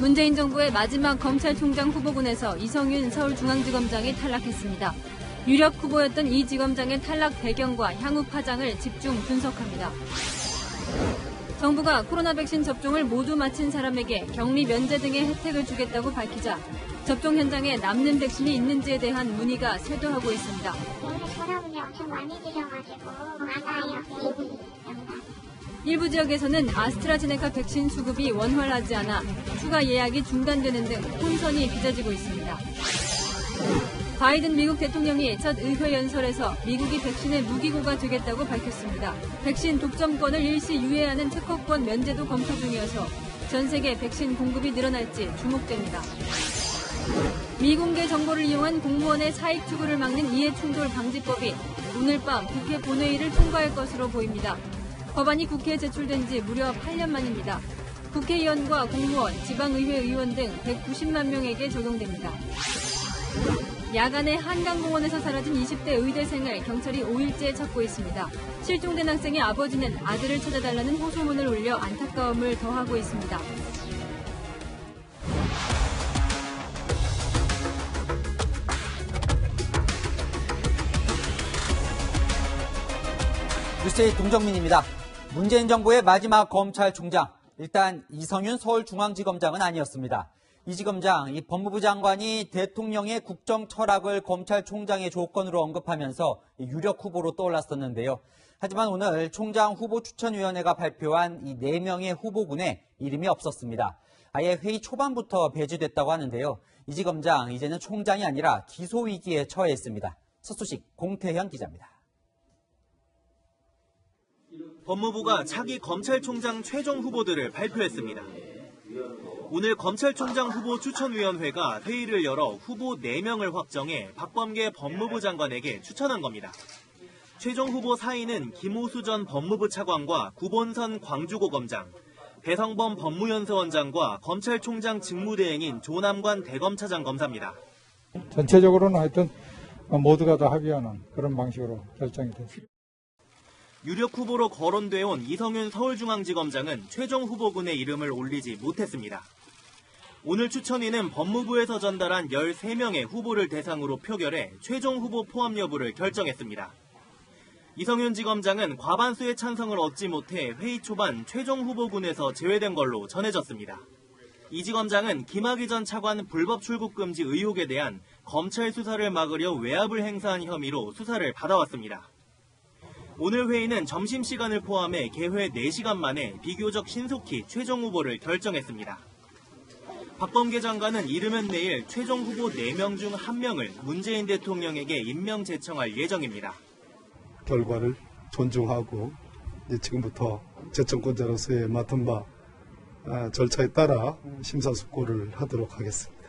문재인 정부의 마지막 검찰총장 후보군에서 이성윤 서울중앙지검장이 탈락했습니다. 유력 후보였던 이 지검장의 탈락 배경과 향후 파장을 집중 분석합니다. 정부가 코로나 백신 접종을 모두 마친 사람에게 격리 면제 등의 혜택을 주겠다고 밝히자 접종 현장에 남는 백신이 있는지에 대한 문의가 쇄도하고 있습니다. 전화분이 엄청 많이 주셔가지고 많아요. 일부 지역에서는 아스트라제네카 백신 수급이 원활하지 않아 추가 예약이 중단되는 등 혼선이 빚어지고 있습니다. 바이든 미국 대통령이 첫 의회 연설에서 미국이 백신의 무기고가 되겠다고 밝혔습니다. 백신 독점권을 일시 유예하는 특허권 면제도 검토 중이어서 전 세계 백신 공급이 늘어날지 주목됩니다. 미공개 정보를 이용한 공무원의 사익 추구를 막는 이해충돌 방지법이 오늘 밤 국회 본회의를 통과할 것으로 보입니다. 법안이 국회에 제출된 지 무려 8년 만입니다. 국회의원과 공무원, 지방의회 의원 등 190만 명에게 적용됩니다. 야간에 한강공원에서 사라진 20대 의대생을 경찰이 5일째 찾고 있습니다. 실종된 학생의 아버지는 아들을 찾아달라는 호소문을 올려 안타까움을 더하고 있습니다. 뉴스의 동정민입니다. 문재인 정부의 마지막 검찰총장, 일단 이성윤 서울중앙지검장은 아니었습니다. 이 지검장, 이 법무부 장관이 대통령의 국정 철학을 검찰총장의 조건으로 언급하면서 유력 후보로 떠올랐었는데요. 하지만 오늘 총장 후보 추천위원회가 발표한 이 4명의 후보군에 이름이 없었습니다. 아예 회의 초반부터 배제됐다고 하는데요. 이 지검장, 이제는 총장이 아니라 기소 위기에 처해 있습니다. 첫 소식 공태현 기자입니다. 법무부가 차기 검찰총장 최종 후보들을 발표했습니다. 오늘 검찰총장 후보 추천위원회가 회의를 열어 후보 4명을 확정해 박범계 법무부 장관에게 추천한 겁니다. 최종 후보 4인은 김호수 전 법무부 차관과 구본선 광주고검장, 배성범 법무연수원장과 검찰총장 직무대행인 조남관 대검차장 검사입니다. 전체적으로는 하여튼 모두가 다 합의하는 그런 방식으로 결정이 됐습니다. 유력 후보로 거론돼 온 이성윤 서울중앙지검장은 최종 후보군에 이름을 올리지 못했습니다. 오늘 추천위는 법무부에서 전달한 13명의 후보를 대상으로 표결해 최종 후보 포함 여부를 결정했습니다. 이성윤 지검장은 과반수의 찬성을 얻지 못해 회의 초반 최종 후보군에서 제외된 걸로 전해졌습니다. 이 지검장은 김학의 전 차관 불법 출국 금지 의혹에 대한 검찰 수사를 막으려 외압을 행사한 혐의로 수사를 받아왔습니다. 오늘 회의는 점심시간을 포함해 개회 4시간 만에 비교적 신속히 최종 후보를 결정했습니다. 박범계 장관은 이르면 내일 최종 후보 4명 중 1명을 문재인 대통령에게 임명 제청할 예정입니다. 결과를 존중하고 지금부터 제청권자로서의 맡은 바 절차에 따라 심사숙고를 하도록 하겠습니다.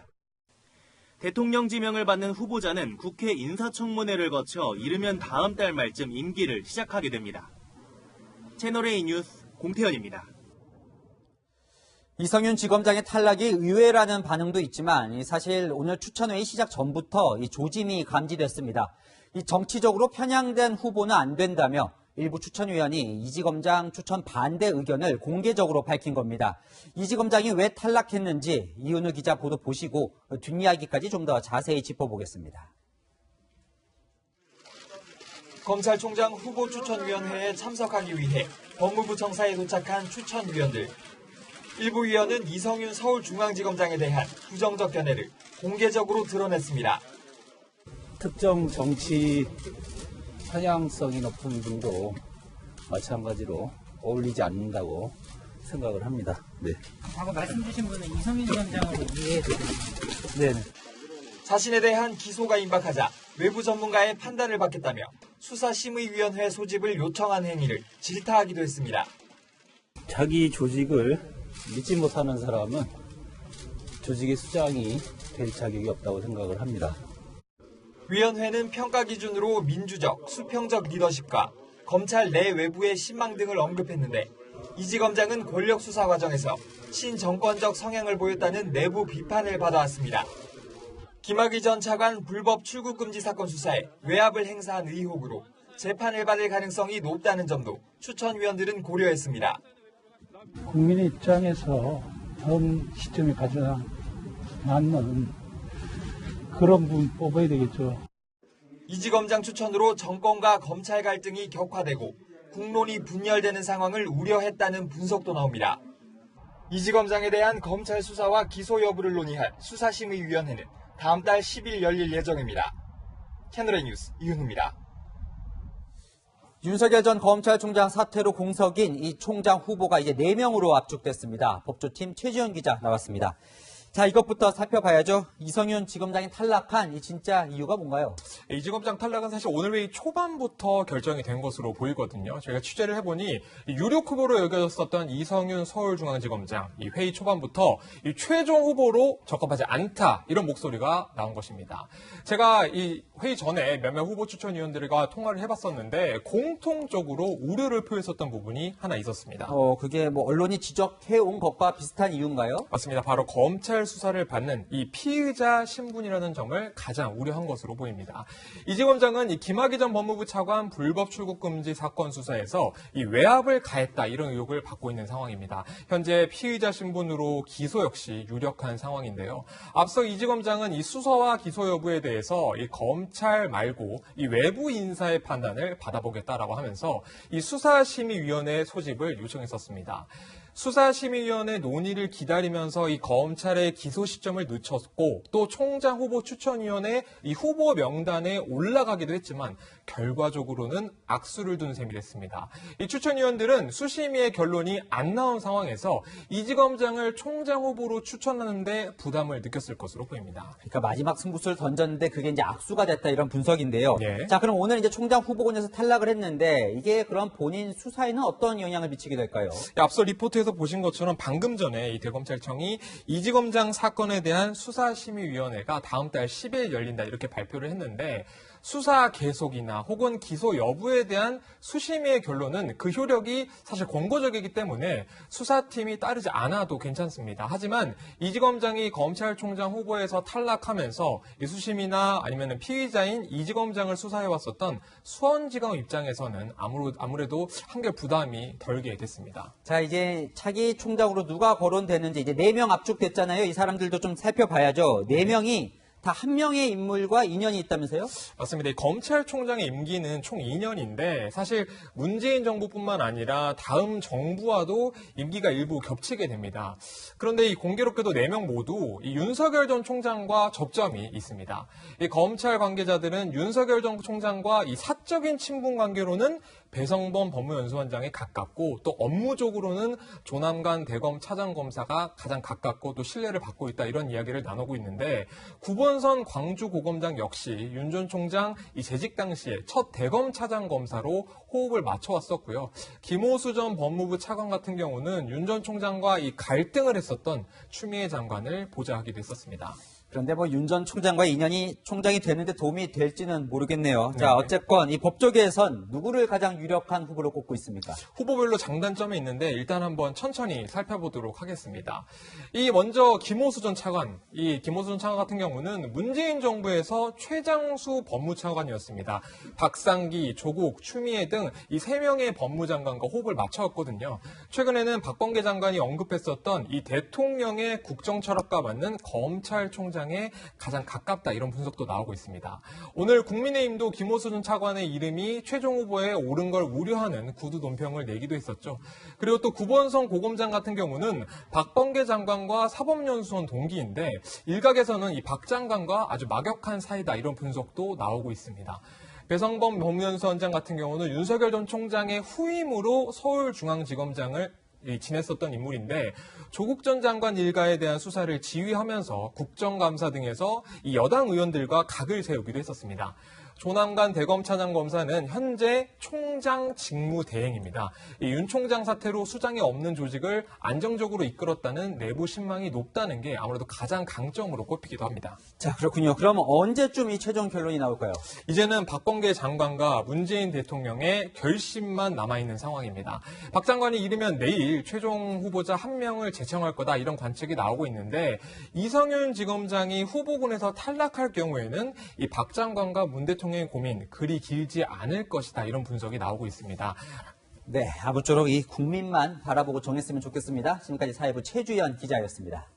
대통령 지명을 받는 후보자는 국회 인사청문회를 거쳐 이르면 다음 달 말쯤 임기를 시작하게 됩니다. 채널A 뉴스 공태현입니다. 이성윤 지검장의 탈락이 의외라는 반응도 있지만 사실 오늘 추천회의 시작 전부터 이 조짐이 감지됐습니다. 이 정치적으로 편향된 후보는 안 된다며 일부 추천위원이 이 지검장 추천 반대 의견을 공개적으로 밝힌 겁니다. 이 지검장이 왜 탈락했는지 이은우 기자 보도 보시고 뒷이야기까지 좀 더 자세히 짚어보겠습니다. 검찰총장 후보 추천위원회에 참석하기 위해 법무부 청사에 도착한 추천위원들. 일부 위원은 이성윤 서울중앙지검장에 대한 부정적 견해를 공개적으로 드러냈습니다. 특정 정치 편향성이 높은 분도 마찬가지로 어울리지 않는다고 생각을 합니다. 네. 방금 말씀 주신 분은 이성윤 위원장으로 이해해드립니다. 네. 자신에 대한 기소가 임박하자 외부 전문가의 판단을 받겠다며 수사심의위원회 소집을 요청한 행위를 질타하기도 했습니다. 자기 조직을 믿지 못하는 사람은 조직의 수장이 될 자격이 없다고 생각을 합니다. 위원회는 평가 기준으로 민주적, 수평적 리더십과 검찰 내 외부의 신망 등을 언급했는데 이 지검장은 권력 수사 과정에서 친정권적 성향을 보였다는 내부 비판을 받아왔습니다. 김학의 전 차관 불법 출국 금지 사건 수사에 외압을 행사한 의혹으로 재판을 받을 가능성이 높다는 점도 추천위원들은 고려했습니다. 국민의 입장에서 현 시점에 가장 맞는 그런 분 뽑아야 되겠죠. 이지검장 추천으로 정권과 검찰 갈등이 격화되고 국론이 분열되는 상황을 우려했다는 분석도 나옵니다. 이지검장에 대한 검찰 수사와 기소 여부를 논의할 수사심의위원회는 다음 달 10일 열릴 예정입니다. 채널A 뉴스 이윤우입니다. 윤석열 전 검찰총장 사퇴로 공석인 이 총장 후보가 이제 4명으로 압축됐습니다. 법조팀 최지원 기자 나왔습니다. 자, 이것부터 살펴봐야죠. 이성윤 지검장이 탈락한 이 진짜 이유가 뭔가요? 이 지검장 탈락은 사실 오늘 회의 초반부터 결정이 된 것으로 보이거든요. 저희가 취재를 해보니 유력 후보로 여겨졌었던 이성윤 서울중앙지검장, 이 회의 초반부터 이 최종 후보로 적합하지 않다, 이런 목소리가 나온 것입니다. 제가 이 회의 전에 몇몇 후보 추천위원들과 통화를 해봤었는데 공통적으로 우려를 표했었던 부분이 하나 있었습니다. 그게 뭐 언론이 지적해온 것과 비슷한 이유인가요? 맞습니다. 바로 검찰 수사를 받는 이 피의자 신분이라는 점을 가장 우려한 것으로 보입니다. 이지검장은 이 김학의 전 법무부 차관 불법 출국 금지 사건 수사에서 이 외압을 가했다, 이런 의혹을 받고 있는 상황입니다. 현재 피의자 신분으로 기소 역시 유력한 상황인데요. 앞서 이지검장은 이 수사와 기소 여부에 대해서 이 검찰 말고 이 외부 인사의 판단을 받아보겠다라고 하면서 이 수사심의위원회 소집을 요청했었습니다. 수사심의위원회 논의를 기다리면서 이 검찰의 기소 시점을 늦췄고 또 총장 후보 추천위원회 이 후보 명단에 올라가기도 했지만 결과적으로는 악수를 둔 셈이 됐습니다. 이 추천위원들은 수심위의 결론이 안 나온 상황에서 이지검장을 총장 후보로 추천하는데 부담을 느꼈을 것으로 보입니다. 그러니까 마지막 승부수를 던졌는데 그게 이제 악수가 됐다, 이런 분석인데요. 네. 자, 그럼 오늘 이제 총장 후보군에서 탈락을 했는데 이게 그럼 본인 수사에는 어떤 영향을 미치게 될까요? 앞서 리포트에서 보신 것처럼 방금 전에 이 대검찰청이 이지검장 사건에 대한 수사심의위원회가 다음 달 10일 열린다, 이렇게 발표를 했는데 수사 계속이나 혹은 기소 여부에 대한 수심위의 결론은 그 효력이 사실 권고적이기 때문에 수사팀이 따르지 않아도 괜찮습니다. 하지만 이지검장이 검찰총장 후보에서 탈락하면서 이 수심이나 아니면 피의자인 이지검장을 수사해왔었던 수원지검 입장에서는 아무래도 한결 부담이 덜게 됐습니다. 자, 이제 차기 총장으로 누가 거론되는지 이제 4명 압축됐잖아요. 이 사람들도 좀 살펴봐야죠. 4명이 다 한 명의 인물과 인연이 있다면서요? 맞습니다. 이 검찰총장의 임기는 총 2년인데 사실 문재인 정부뿐만 아니라 다음 정부와도 임기가 일부 겹치게 됩니다. 그런데 이 공교롭게도 4명 모두 이 윤석열 전 총장과 접점이 있습니다. 이 검찰 관계자들은 윤석열 전 총장과 이 사적인 친분 관계로는 배성범 법무연수원장에 가깝고 또 업무적으로는 조남관 대검 차장검사가 가장 가깝고 또 신뢰를 받고 있다, 이런 이야기를 나누고 있는데 구본선 광주고검장 역시 윤 전 총장 이 재직 당시에 첫 대검 차장검사로 호흡을 맞춰왔었고요. 김호수 전 법무부 차관 같은 경우는 윤 전 총장과 이 갈등을 했었던 추미애 장관을 보좌하기도 했었습니다. 그런데 뭐 윤 전 총장과의 인연이 총장이 되는데 도움이 될지는 모르겠네요. 자, 네. 어쨌건 이 법조계에선 누구를 가장 유력한 후보로 꼽고 있습니까? 후보별로 장단점이 있는데 일단 한번 천천히 살펴보도록 하겠습니다. 이 먼저 김호수 전 차관, 이 김호수 전 차관 같은 경우는 문재인 정부에서 최장수 법무차관이었습니다. 박상기, 조국, 추미애 등 이 3명의 법무장관과 호흡을 맞춰왔거든요. 최근에는 박범계 장관이 언급했었던 이 대통령의 국정철학과 맞는 검찰총장에 가장 가깝다, 이런 분석도 나오고 있습니다. 오늘 국민의힘도 김호수 전 차관의 이름이 최종 후보에 오른 걸 우려하는 구두 논평을 내기도 했었죠. 그리고 또 구본성 고검장 같은 경우는 박범계 장관과 사법연수원 동기인데 일각에서는 이 박 장관과 아주 막역한 사이다, 이런 분석도 나오고 있습니다. 배성범 법무연수원장 같은 경우는 윤석열 전 총장의 후임으로 서울중앙지검장을 지냈었던 인물인데 조국 전 장관 일가에 대한 수사를 지휘하면서 국정감사 등에서 이 여당 의원들과 각을 세우기도 했었습니다. 조남관 대검차장검사는 현재 총장 직무대행입니다. 윤 총장 사태로 수장이 없는 조직을 안정적으로 이끌었다는 내부 신망이 높다는 게 아무래도 가장 강점으로 꼽히기도 합니다. 자, 그렇군요. 그럼 언제쯤 이 최종 결론이 나올까요? 이제는 박범계 장관과 문재인 대통령의 결심만 남아있는 상황입니다. 박 장관이 이르면 내일 최종 후보자 1명을 제청할 거다, 이런 관측이 나오고 있는데 이성윤 지검장이 후보군에서 탈락할 경우에는 이 박 장관과 문 대통령의 고민 그리 길지 않을 것이다, 이런 분석이 나오고 있습니다. 네, 아무쪼록 이 국민만 바라보고 정했으면 좋겠습니다. 지금까지 사회부 최주연 기자였습니다.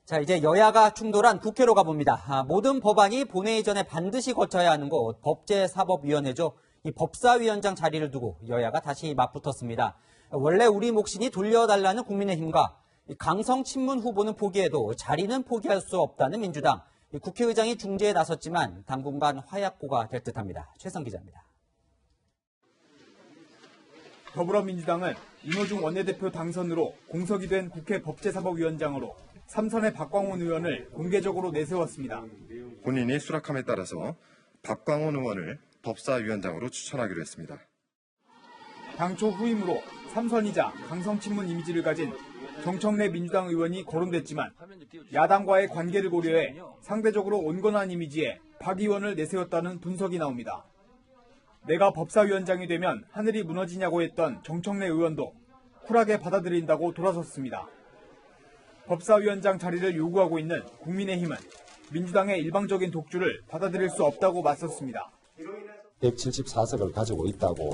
자, 이제 여야가 충돌한 국회로 가봅니다. 모든 법안이 본회의 전에 반드시 거쳐야 하는 곳, 법제사법위원회죠. 이 법사위원장 자리를 두고 여야가 다시 맞붙었습니다. 원래 우리 몫이니 돌려달라는 국민의힘과 강성 친문 후보는 포기해도 자리는 포기할 수 없다는 민주당. 국회의장이 중재에 나섰지만 당분간 화약고가 될 듯합니다. 최성 기자입니다. 더불어민주당은 윤호중 원내대표 당선으로 공석이 된 국회 법제사법위원장으로 삼선의 박광온 의원을 공개적으로 내세웠습니다. 본인이 수락함에 따라서 박광온 의원을 법사위원장으로 추천하기로 했습니다. 당초 후임으로 삼선이자 강성친문 이미지를 가진 정청래 민주당 의원이 거론됐지만 야당과의 관계를 고려해 상대적으로 온건한 이미지에 박 의원을 내세웠다는 분석이 나옵니다. 내가 법사위원장이 되면 하늘이 무너지냐고 했던 정청래 의원도 쿨하게 받아들인다고 돌아섰습니다. 법사위원장 자리를 요구하고 있는 국민의힘은 민주당의 일방적인 독주를 받아들일 수 없다고 맞섰습니다. 174석을 가지고 있다고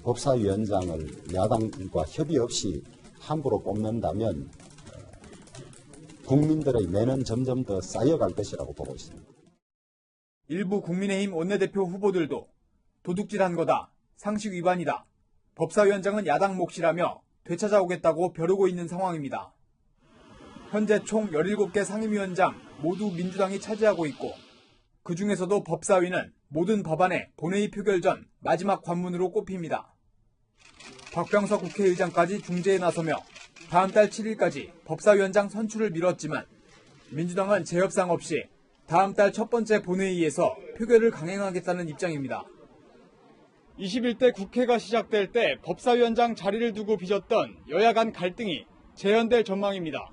법사위원장을 야당과 협의 없이 함부로 뽑는다면 국민들의 매는 점점 더 쌓여갈 것이라고 보고 있습니다. 일부 국민의힘 원내대표 후보들도 도둑질한 거다, 상식 위반이다, 법사위원장은 야당 몫이라며 되찾아오겠다고 벼르고 있는 상황입니다. 현재 총 17개 상임위원장 모두 민주당이 차지하고 있고 그중에서도 법사위는 모든 법안의 본회의 표결 전 마지막 관문으로 꼽힙니다. 박병석 국회의장까지 중재에 나서며 다음 달 7일까지 법사위원장 선출을 미뤘지만 민주당은 재협상 없이 다음 달 첫 번째 본회의에서 표결을 강행하겠다는 입장입니다. 21대 국회가 시작될 때 법사위원장 자리를 두고 빚었던 여야 간 갈등이 재현될 전망입니다.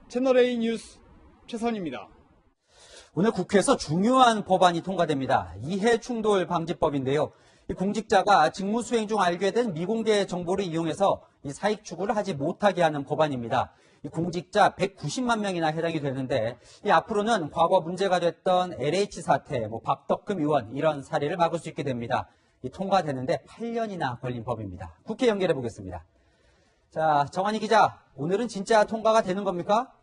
채널A 뉴스 최선입니다. 오늘 국회에서 중요한 법안이 통과됩니다. 이해충돌 방지법인데요. 이 공직자가 직무 수행 중 알게 된 미공개 정보를 이용해서 이 사익 추구를 하지 못하게 하는 법안입니다. 이 공직자 190만 명이나 해당이 되는데 이 앞으로는 과거 문제가 됐던 LH 사태, 박덕흠 의원 이런 사례를 막을 수 있게 됩니다. 이 통과되는데 8년이나 걸린 법입니다. 국회 연결해 보겠습니다. 자, 정한희 기자, 오늘은 진짜 통과가 되는 겁니까?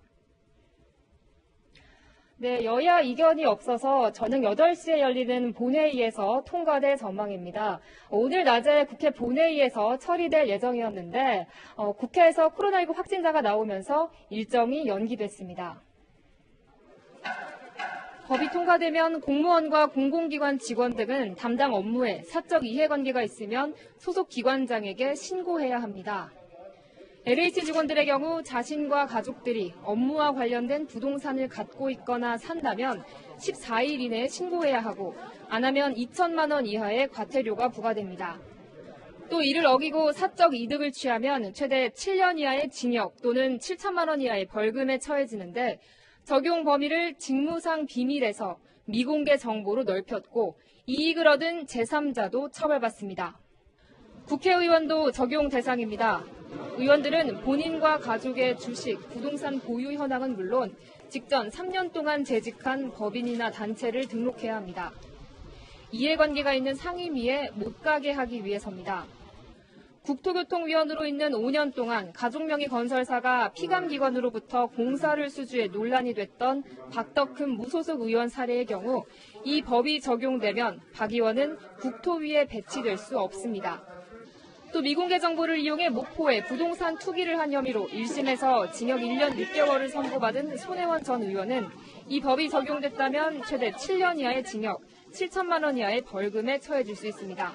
네, 여야 이견이 없어서 저녁 8시에 열리는 본회의에서 통과될 전망입니다. 오늘 낮에 국회 본회의에서 처리될 예정이었는데 국회에서 코로나19 확진자가 나오면서 일정이 연기됐습니다. 법이 통과되면 공무원과 공공기관 직원 등은 담당 업무에 사적 이해관계가 있으면 소속 기관장에게 신고해야 합니다. LH 직원들의 경우 자신과 가족들이 업무와 관련된 부동산을 갖고 있거나 산다면 14일 이내에 신고해야 하고 안 하면 2천만 원 이하의 과태료가 부과됩니다. 또 이를 어기고 사적 이득을 취하면 최대 7년 이하의 징역 또는 7천만 원 이하의 벌금에 처해지는데 적용 범위를 직무상 비밀에서 미공개 정보로 넓혔고 이익을 얻은 제3자도 처벌받습니다. 국회의원도 적용 대상입니다. 의원들은 본인과 가족의 주식, 부동산 보유 현황은 물론 직전 3년 동안 재직한 법인이나 단체를 등록해야 합니다. 이해관계가 있는 상임위에 못 가게 하기 위해서입니다. 국토교통위원으로 있는 5년 동안 가족명의 건설사가 피감기관으로부터 공사를 수주해 논란이 됐던 박덕흠 무소속 의원 사례의 경우 이 법이 적용되면 박 의원은 국토위에 배치될 수 없습니다. 또 미공개 정보를 이용해 목포에 부동산 투기를 한 혐의로 1심에서 징역 1년 6개월을 선고받은 손혜원 전 의원은 이 법이 적용됐다면 최대 7년 이하의 징역, 7천만 원 이하의 벌금에 처해질 수 있습니다.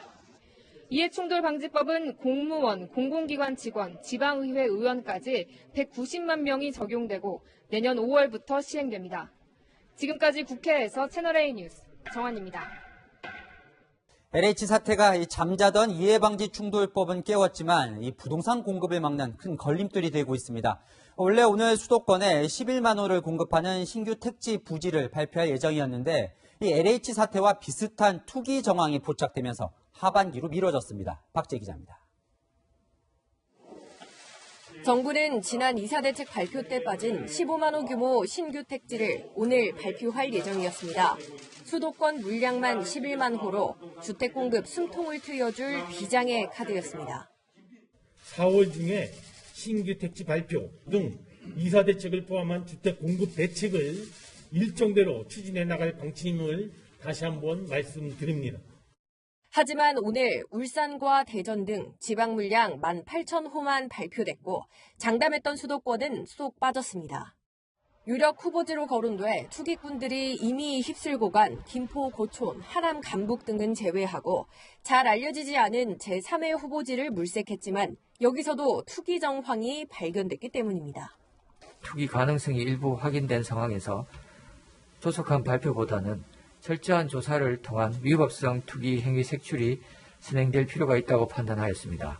이해충돌 방지법은 공무원, 공공기관 직원, 지방의회 의원까지 190만 명이 적용되고 내년 5월부터 시행됩니다. 지금까지 국회에서 채널A 뉴스 정한입니다. LH 사태가 잠자던 이해방지 충돌법은 깨웠지만 이 부동산 공급을 막는 큰 걸림돌이 되고 있습니다. 원래 오늘 수도권에 11만 호를 공급하는 신규 택지 부지를 발표할 예정이었는데 이 LH 사태와 비슷한 투기 정황이 포착되면서 하반기로 미뤄졌습니다. 박재 기자입니다. 정부는 지난 이사 대책 발표 때 빠진 15만 호 규모 신규 택지를 오늘 발표할 예정이었습니다. 수도권 물량만 11만 호로 주택 공급 숨통을 트여줄 비장의 카드였습니다. 4월 중에 신규 택지 발표 등 이사 대책을 포함한 주택 공급 대책을 일정대로 추진해 나갈 방침을 다시 한번 말씀드립니다. 하지만 오늘 울산과 대전 등 지방 물량 18,000호만 발표됐고 장담했던 수도권은 쏙 빠졌습니다. 유력 후보지로 거론돼 투기꾼들이 이미 휩쓸고 간 김포, 고촌, 하남, 간북 등은 제외하고 잘 알려지지 않은 제3의 후보지를 물색했지만 여기서도 투기 정황이 발견됐기 때문입니다. 투기 가능성이 일부 확인된 상황에서 조속한 발표보다는 철저한 조사를 통한 위법성 투기 행위 색출이 진행될 필요가 있다고 판단하였습니다.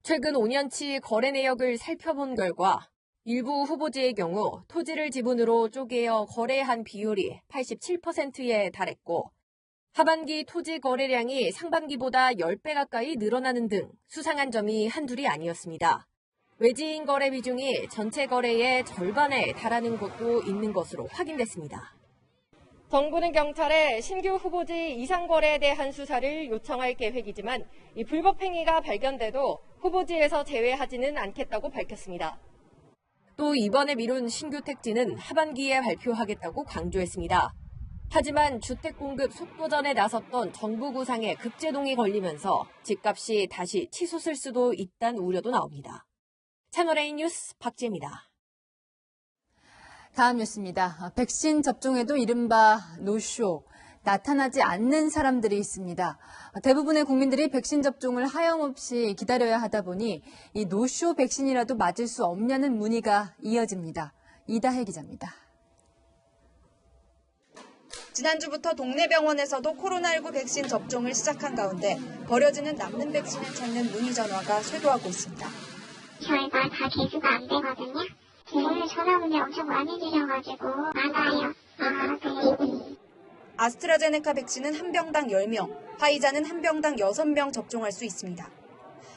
최근 5년치 거래 내역을 살펴본 결과 일부 후보지의 경우 토지를 지분으로 쪼개어 거래한 비율이 87%에 달했고 하반기 토지 거래량이 상반기보다 10배 가까이 늘어나는 등 수상한 점이 한둘이 아니었습니다. 외지인 거래 비중이 전체 거래의 절반에 달하는 곳도 있는 것으로 확인됐습니다. 정부는 경찰에 신규 후보지 이상 거래에 대한 수사를 요청할 계획이지만 이 불법 행위가 발견돼도 후보지에서 제외하지는 않겠다고 밝혔습니다. 또 이번에 미룬 신규 택지는 하반기에 발표하겠다고 강조했습니다. 하지만 주택 공급 속도전에 나섰던 정부 구상에 급제동이 걸리면서 집값이 다시 치솟을 수도 있다는 우려도 나옵니다. 채널A 뉴스 박지혜입니다. 다음 뉴스입니다. 백신 접종에도 이른바 노쇼, 나타나지 않는 사람들이 있습니다. 대부분의 국민들이 백신 접종을 하염없이 기다려야 하다 보니 이 노쇼 백신이라도 맞을 수 없냐는 문의가 이어집니다. 이다혜 기자입니다. 지난주부터 동네 병원에서도 코로나19 백신 접종을 시작한 가운데 버려지는 남는 백신을 찾는 문의 전화가 쇄도하고 있습니다. 저희가 다 개수가 안 되거든요. 오늘 전화 문의 엄청 많이 주셔가지고 많아요. 네. 아스트라제네카 백신은 한 병당 10명, 화이자는 한 병당 6명 접종할 수 있습니다.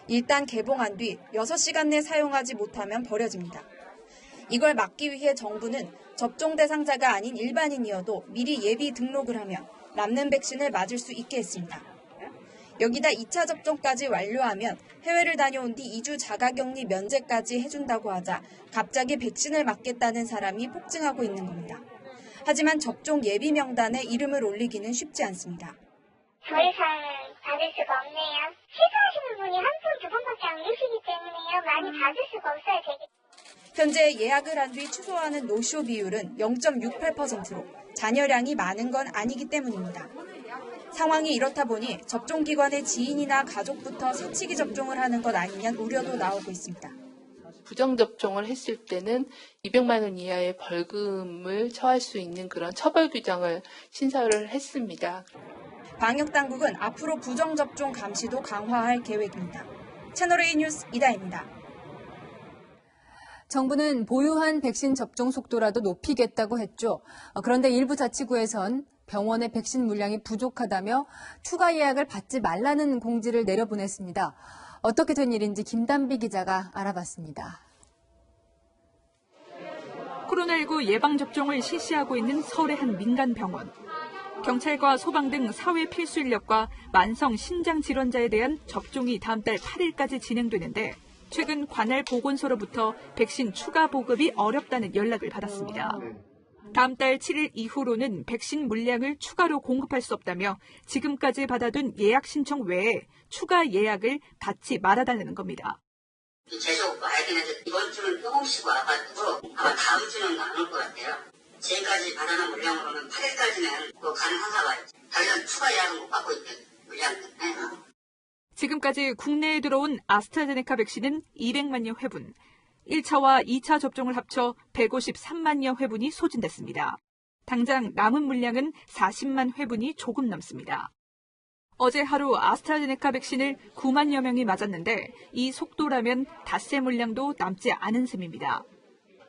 일단 개봉한 뒤 6시간 내 사용하지 못하면 버려집니다. 이걸 막기 위해 정부는 접종 대상자가 아닌 일반인이어도 미리 예비 등록을 하면 남는 백신을 맞을 수 있게 했습니다. 여기다 2차 접종까지 완료하면 해외를 다녀온 뒤 2주 자가격리 면제까지 해준다고 하자 갑자기 백신을 맞겠다는 사람이 폭증하고 있는 겁니다. 하지만 접종 예비 명단에 이름을 올리기는 쉽지 않습니다. 더 이상 받을 수가 없네요. 취소하시는 분이 한 번, 두 번밖에 안 계시기 때문에요. 많이 받을 수가 없어요, 되게. 현재 예약을 한 뒤 취소하는 노쇼 비율은 0.68%로 잔여량이 많은 건 아니기 때문입니다. 상황이 이렇다 보니 접종기관의 지인이나 가족부터 사치기 접종을 하는 것 아니냐는 우려도 나오고 있습니다. 부정접종을 했을 때는 200만 원 이하의 벌금을 처할 수 있는 그런 처벌 규정을 신설을 했습니다. 방역당국은 앞으로 부정접종 감시도 강화할 계획입니다. 채널A 뉴스 이다혜입니다. 정부는 보유한 백신 접종 속도라도 높이겠다고 했죠. 그런데 일부 자치구에선 병원의 백신 물량이 부족하다며 추가 예약을 받지 말라는 공지를 내려보냈습니다. 어떻게 된 일인지 김단비 기자가 알아봤습니다. 코로나19 예방접종을 실시하고 있는 서울의 한 민간병원. 경찰과 소방 등 사회 필수 인력과 만성 신장 질환자에 대한 접종이 다음 달 8일까지 진행되는데 최근 관할 보건소로부터 백신 추가 보급이 어렵다는 연락을 받았습니다. 다음 달 7일 이후로는 백신 물량을 추가로 공급할 수 없다며 지금까지 받아둔 예약 신청 외에 추가 예약을 받지 말아달라는 겁니다. 계속 와야긴 해도 이번 주는 조금씩 와가지고 아마 다음 주는 안 올 것 같아요. 지금까지 받아놓은 물량으로는 8일까지는 가능한가 봐요. 다른 추가 예약은 못 받고 있는 물량 때문에. 지금까지 국내에 들어온 아스트라제네카 백신은 200만여 회분, 1차와 2차 접종을 합쳐 153만여 회분이 소진됐습니다. 당장 남은 물량은 40만 회분이 조금 넘습니다. 어제 하루 아스트라제네카 백신을 9만여 명이 맞았는데 이 속도라면 닷새 물량도 남지 않은 셈입니다.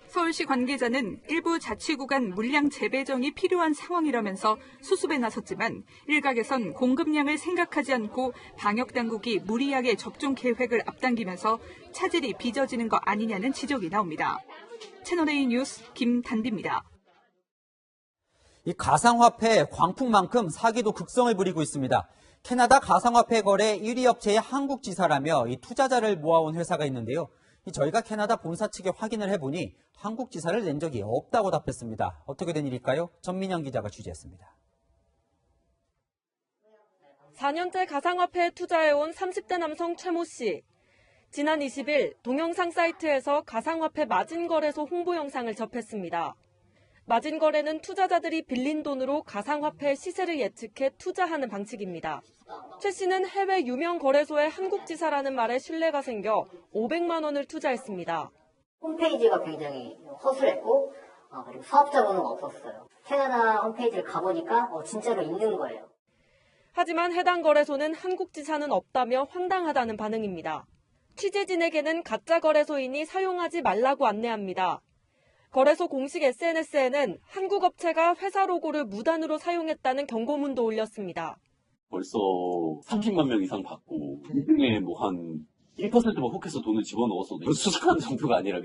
서울시 관계자는 일부 자치구 간 물량 재배정이 필요한 상황이라면서 수습에 나섰지만 일각에선 공급량을 생각하지 않고 방역당국이 무리하게 접종 계획을 앞당기면서 차질이 빚어지는 거 아니냐는 지적이 나옵니다. 채널A 뉴스 김단비입니다. 이 가상화폐 광풍만큼 사기도 극성을 부리고 있습니다. 캐나다 가상화폐 거래 1위 업체의 한국지사라며 이 투자자를 모아온 회사가 있는데요. 저희가 캐나다 본사 측에 확인을 해보니 한국지사를 낸 적이 없다고 답했습니다. 어떻게 된 일일까요? 전민영 기자가 취재했습니다. 4년째 가상화폐에 투자해온 30대 남성 최모 씨. 지난 20일 동영상 사이트에서 가상화폐 마진거래소 홍보 영상을 접했습니다. 마진거래는 투자자들이 빌린 돈으로 가상화폐 시세를 예측해 투자하는 방식입니다. 최 씨는 해외 유명 거래소의 한국지사라는 말에 신뢰가 생겨 500만 원을 투자했습니다. 홈페이지가 굉장히 허술했고 그리고 사업자 번호가 없었어요. 캐나다 홈페이지를 가보니까 진짜로 있는 거예요. 하지만 해당 거래소는 한국지사는 없다며 황당하다는 반응입니다. 취재진에게는 가짜 거래소이니 사용하지 말라고 안내합니다. 거래소 공식 SNS에는 한국 업체가 회사 로고를 무단으로 사용했다는 경고문도 올렸습니다. 벌써 30만 명 이상 받고 중에 한 1%만 혹해서 돈을 집어넣었어도 수상한 정도가 아니라.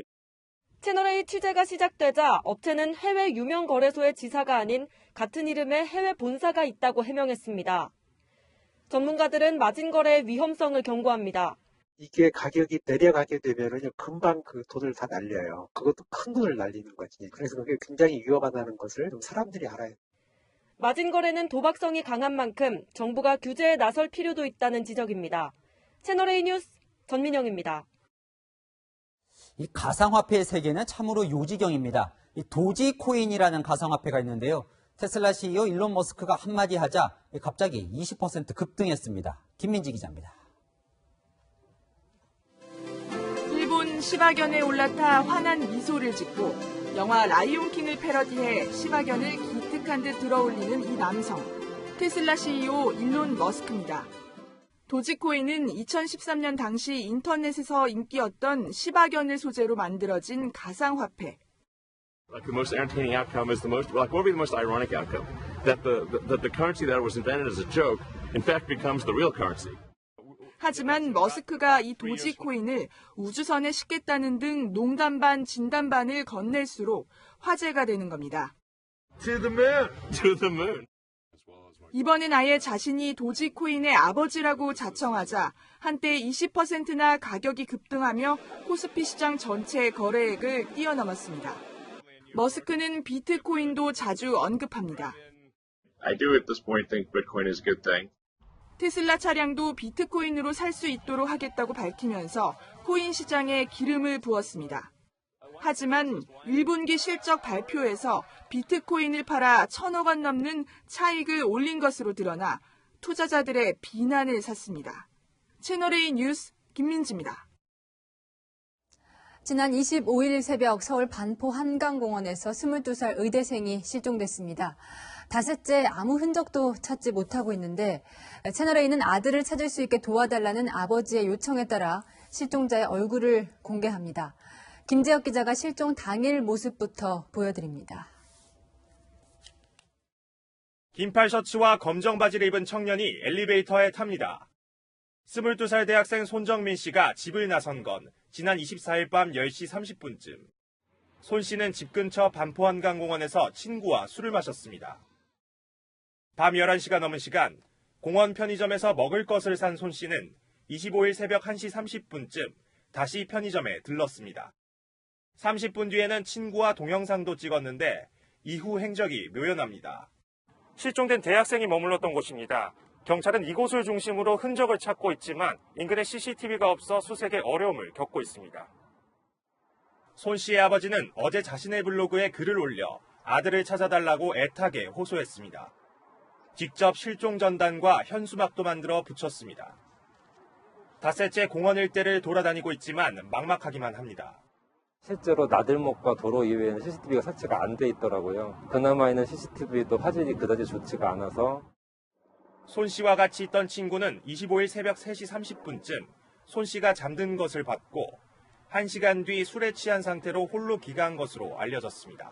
채널A 취재가 시작되자 업체는 해외 유명 거래소의 지사가 아닌 같은 이름의 해외 본사가 있다고 해명했습니다. 전문가들은 마진거래의 위험성을 경고합니다. 이게 가격이 내려가게 되면은 금방 그 돈을 다 날려요. 그것도 큰 돈을 날리는 거지. 그래서 그게 굉장히 위험하다는 것을 좀 사람들이 알아야 돼요. 마진거래는 도박성이 강한 만큼 정부가 규제에 나설 필요도 있다는 지적입니다. 채널A 뉴스 전민영입니다. 이 가상화폐의 세계는 참으로 요지경입니다. 이 도지코인이라는 가상화폐가 있는데요. 테슬라 CEO 일론 머스크가 한마디 하자 갑자기 20% 급등했습니다. 김민지 기자입니다. 일본 시바견에 올라타 환한 미소를 짓고 영화 라이온킹을 패러디해 시바견을 기특한 듯 들어올리는 이 남성. 테슬라 CEO 일론 머스크입니다. 도지코인은 2013년 당시 인터넷에서 인기였던 시바견을 소재로 만들어진 가상화폐. Like the most entertaining outcome is what would be the most ironic outcome? That the currency that was invented as a joke, in fact, becomes the real currency. 하지만 머스크가 이 도지코인을 우주선에 싣겠다는 등 농담 반 진담 반을 건넬수록 화제가 되는 겁니다. To the moon! To the moon! 이번엔 아예 자신이 도지코인의 아버지라고 자청하자 한때 20%나 가격이 급등하며 코스피 시장 전체 거래액을 뛰어넘었습니다. 머스크는 비트코인도 자주 언급합니다. I do at this point think Bitcoin is a good thing. 테슬라 차량도 비트코인으로 살 수 있도록 하겠다고 밝히면서 코인 시장에 기름을 부었습니다. 하지만 1분기 실적 발표에서 비트코인을 팔아 1,000억 원 넘는 차익을 올린 것으로 드러나 투자자들의 비난을 샀습니다. 채널A 뉴스 김민지입니다. 지난 25일 새벽 서울 반포 한강공원에서 22살 의대생이 실종됐습니다. 닷새째 아무 흔적도 찾지 못하고 있는데 채널A는 아들을 찾을 수 있게 도와달라는 아버지의 요청에 따라 실종자의 얼굴을 공개합니다. 김재혁 기자가 실종 당일 모습부터 보여드립니다. 긴팔 셔츠와 검정 바지를 입은 청년이 엘리베이터에 탑니다. 22살 대학생 손정민 씨가 집을 나선 건 지난 24일 밤 10시 30분쯤. 손 씨는 집 근처 반포 한강공원에서 친구와 술을 마셨습니다. 밤 11시가 넘은 시간, 공원 편의점에서 먹을 것을 산 손 씨는 25일 새벽 1시 30분쯤 다시 편의점에 들렀습니다. 30분 뒤에는 친구와 동영상도 찍었는데 이후 행적이 묘연합니다. 실종된 대학생이 머물렀던 곳입니다. 경찰은 이곳을 중심으로 흔적을 찾고 있지만 인근에 CCTV가 없어 수색에 어려움을 겪고 있습니다. 손 씨의 아버지는 어제 자신의 블로그에 글을 올려 아들을 찾아달라고 애타게 호소했습니다. 직접 실종 전단과 현수막도 만들어 붙였습니다. 닷새째 공원 일대를 돌아다니고 있지만 막막하기만 합니다. 실제로 나들목과 도로 이외에는 CCTV가 설치가 안 돼 있더라고요. 그나마 있는 CCTV도 화질이 그다지 좋지가 않아서. 손 씨와 같이 있던 친구는 25일 새벽 3시 30분쯤 손 씨가 잠든 것을 봤고 1시간 뒤 술에 취한 상태로 홀로 귀가한 것으로 알려졌습니다.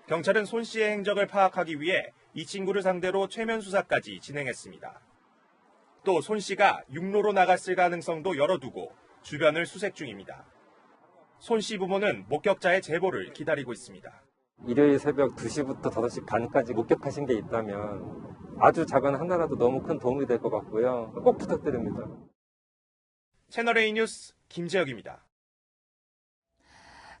경찰은 손 씨의 행적을 파악하기 위해 이 친구를 상대로 최면 수사까지 진행했습니다. 또 손 씨가 육로로 나갔을 가능성도 열어두고 주변을 수색 중입니다. 손 씨 부모는 목격자의 제보를 기다리고 있습니다. 일요일 새벽 2시부터 5시 반까지 목격하신 게 있다면 아주 작은 하나라도 너무 큰 도움이 될 것 같고요. 꼭 부탁드립니다. 채널A 뉴스 김재혁입니다.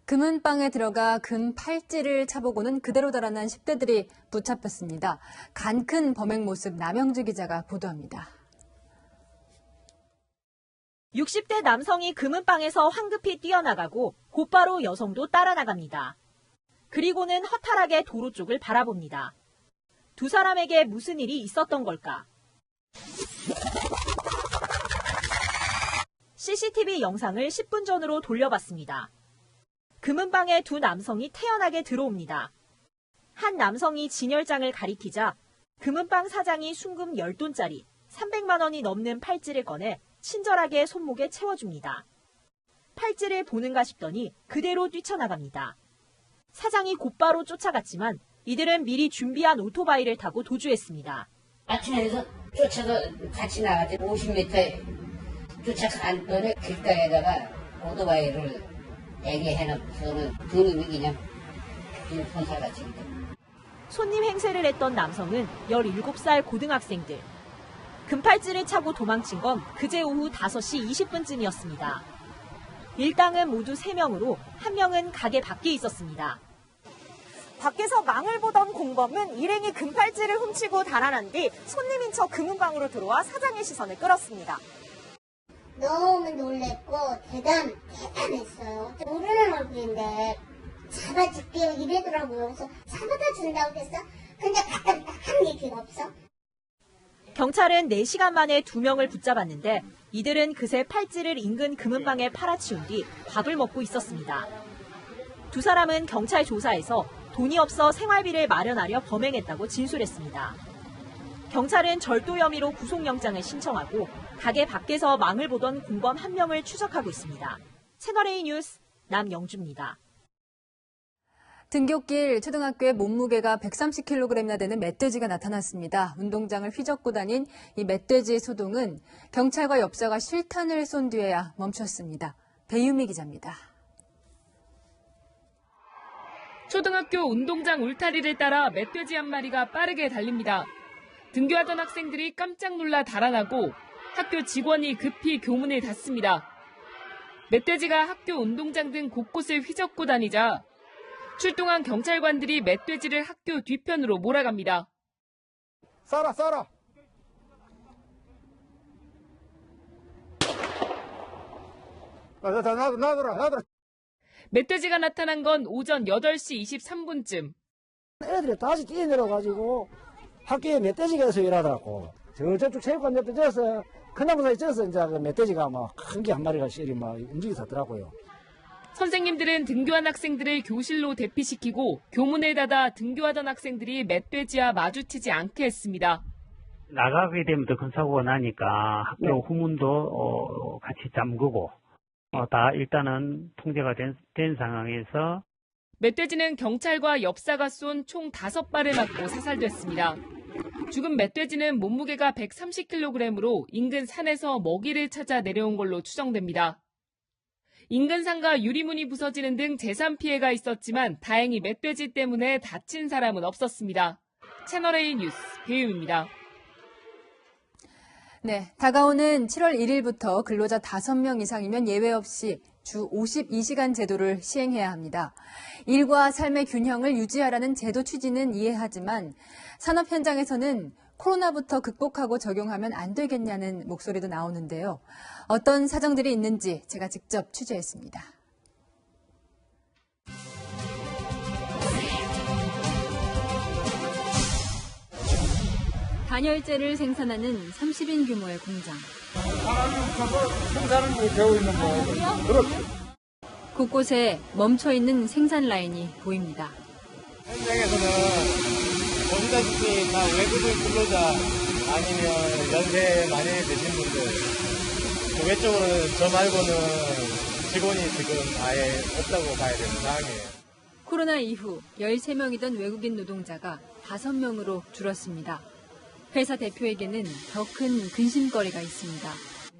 금은방에 들어가 금 팔찌를 차보고는 그대로 달아난 10대들이 붙잡혔습니다. 간 큰 범행 모습 남영주 기자가 보도합니다. 60대 남성이 금은방에서 황급히 뛰어나가고 곧바로 여성도 따라 나갑니다. 그리고는 허탈하게 도로 쪽을 바라봅니다. 두 사람에게 무슨 일이 있었던 걸까? CCTV 영상을 10분 전으로 돌려봤습니다. 금은방에 두 남성이 태연하게 들어옵니다. 한 남성이 진열장을 가리키자 금은방 사장이 순금 10돈짜리 300만 원이 넘는 팔찌를 꺼내 친절하게 손목에 채워줍니다. 팔찌를 보는가 싶더니 그대로 뛰쳐나갑니다. 사장이 곧바로 쫓아갔지만 이들은 미리 준비한 오토바이를 타고 도주했습니다. 아침에서 쫓아서 같이 나갔지. 50m 쫓아갔더니 길가에다가 오토바이를 대기해놓고서는 그놈이 그냥 본사같이. 손님 행세를 했던 남성은 17살 고등학생들. 금팔찌를 차고 도망친 건 그제 오후 5시 20분쯤이었습니다. 일당은 모두 3명으로 1명은 가게 밖에 있었습니다. 밖에서 망을 보던 공범은 일행이 금팔찌를 훔치고 달아난 뒤 손님인 척 금은방으로 들어와 사장의 시선을 끌었습니다. 너무 놀랬고 대단했어요. 모르는 얼굴인데 잡아줄게요 이래더라고요. 그래서 잡아다 준다고 했어. 근데 갖다 한 얘기가 없어. 경찰은 4시간 만에 2명을 붙잡았는데 이들은 그새 팔찌를 인근 금은방에 팔아치운 뒤 밥을 먹고 있었습니다. 두 사람은 경찰 조사에서 돈이 없어 생활비를 마련하려 범행했다고 진술했습니다. 경찰은 절도 혐의로 구속영장을 신청하고 가게 밖에서 망을 보던 공범 1명을 추적하고 있습니다. 채널A 뉴스 남영주입니다. 등굣길 초등학교에 몸무게가 130kg이나 되는 멧돼지가 나타났습니다. 운동장을 휘젓고 다닌 이 멧돼지 소동은 경찰과 엽사가 실탄을 쏜 뒤에야 멈췄습니다. 배유미 기자입니다. 초등학교 운동장 울타리를 따라 멧돼지 한 마리가 빠르게 달립니다. 등교하던 학생들이 깜짝 놀라 달아나고 학교 직원이 급히 교문을 닫습니다. 멧돼지가 학교 운동장 등 곳곳을 휘젓고 다니자 출동한 경찰관들이 멧돼지를 학교 뒤편으로 몰아갑니다. 쏴라. 놔둬라. 멧돼지가 나타난 건 오전 8시 23분쯤. 애들이 다시 뛰어내려가지고 학교에 멧돼지가 있어 일하더라고. 저쪽 체육관 옆에 져서 큰 나무 사이에 져서 이제 그 멧돼지가 막 큰 게 한 마리가 실이 막 움직이더라고요. 선생님들은 등교한 학생들을 교실로 대피시키고 교문을 닫아 등교하던 학생들이 멧돼지와 마주치지 않게 했습니다. 나가게 되면 더 큰 사고가 나니까 학교 후문도 같이 잠그고 다 일단은 통제가 된 상황에서 멧돼지는 경찰과 엽사가 쏜 총 5발을 맞고 사살됐습니다. 죽은 멧돼지는 몸무게가 130kg으로 인근 산에서 먹이를 찾아 내려온 걸로 추정됩니다. 인근 산과 유리문이 부서지는 등 재산 피해가 있었지만 다행히 멧돼지 때문에 다친 사람은 없었습니다. 채널A 뉴스 배유입니다. 네, 다가오는 7월 1일부터 근로자 5명 이상이면 예외 없이 주 52시간 제도를 시행해야 합니다. 일과 삶의 균형을 유지하라는 제도 취지는 이해하지만 산업 현장에서는 코로나부터 극복하고 적용하면 안 되겠냐는 목소리도 나오는데요. 어떤 사정들이 있는지 제가 직접 취재했습니다. 단열재를 생산하는 30인 규모의 공장. 생산을 못하고 있는 거예요. 그렇죠. 곳곳에 멈춰있는 생산 라인이 보입니다. 현장에서는 보시다시피 다 외국인 근로자 아니면 연세 많이 드신 분들 그 외적으로는 저 말고는 직원이 지금 아예 없다고 봐야 되는 상황이에요. 코로나 이후 13명이던 외국인 노동자가 5명으로 줄었습니다. 회사 대표에게는 더 큰 근심거리가 있습니다.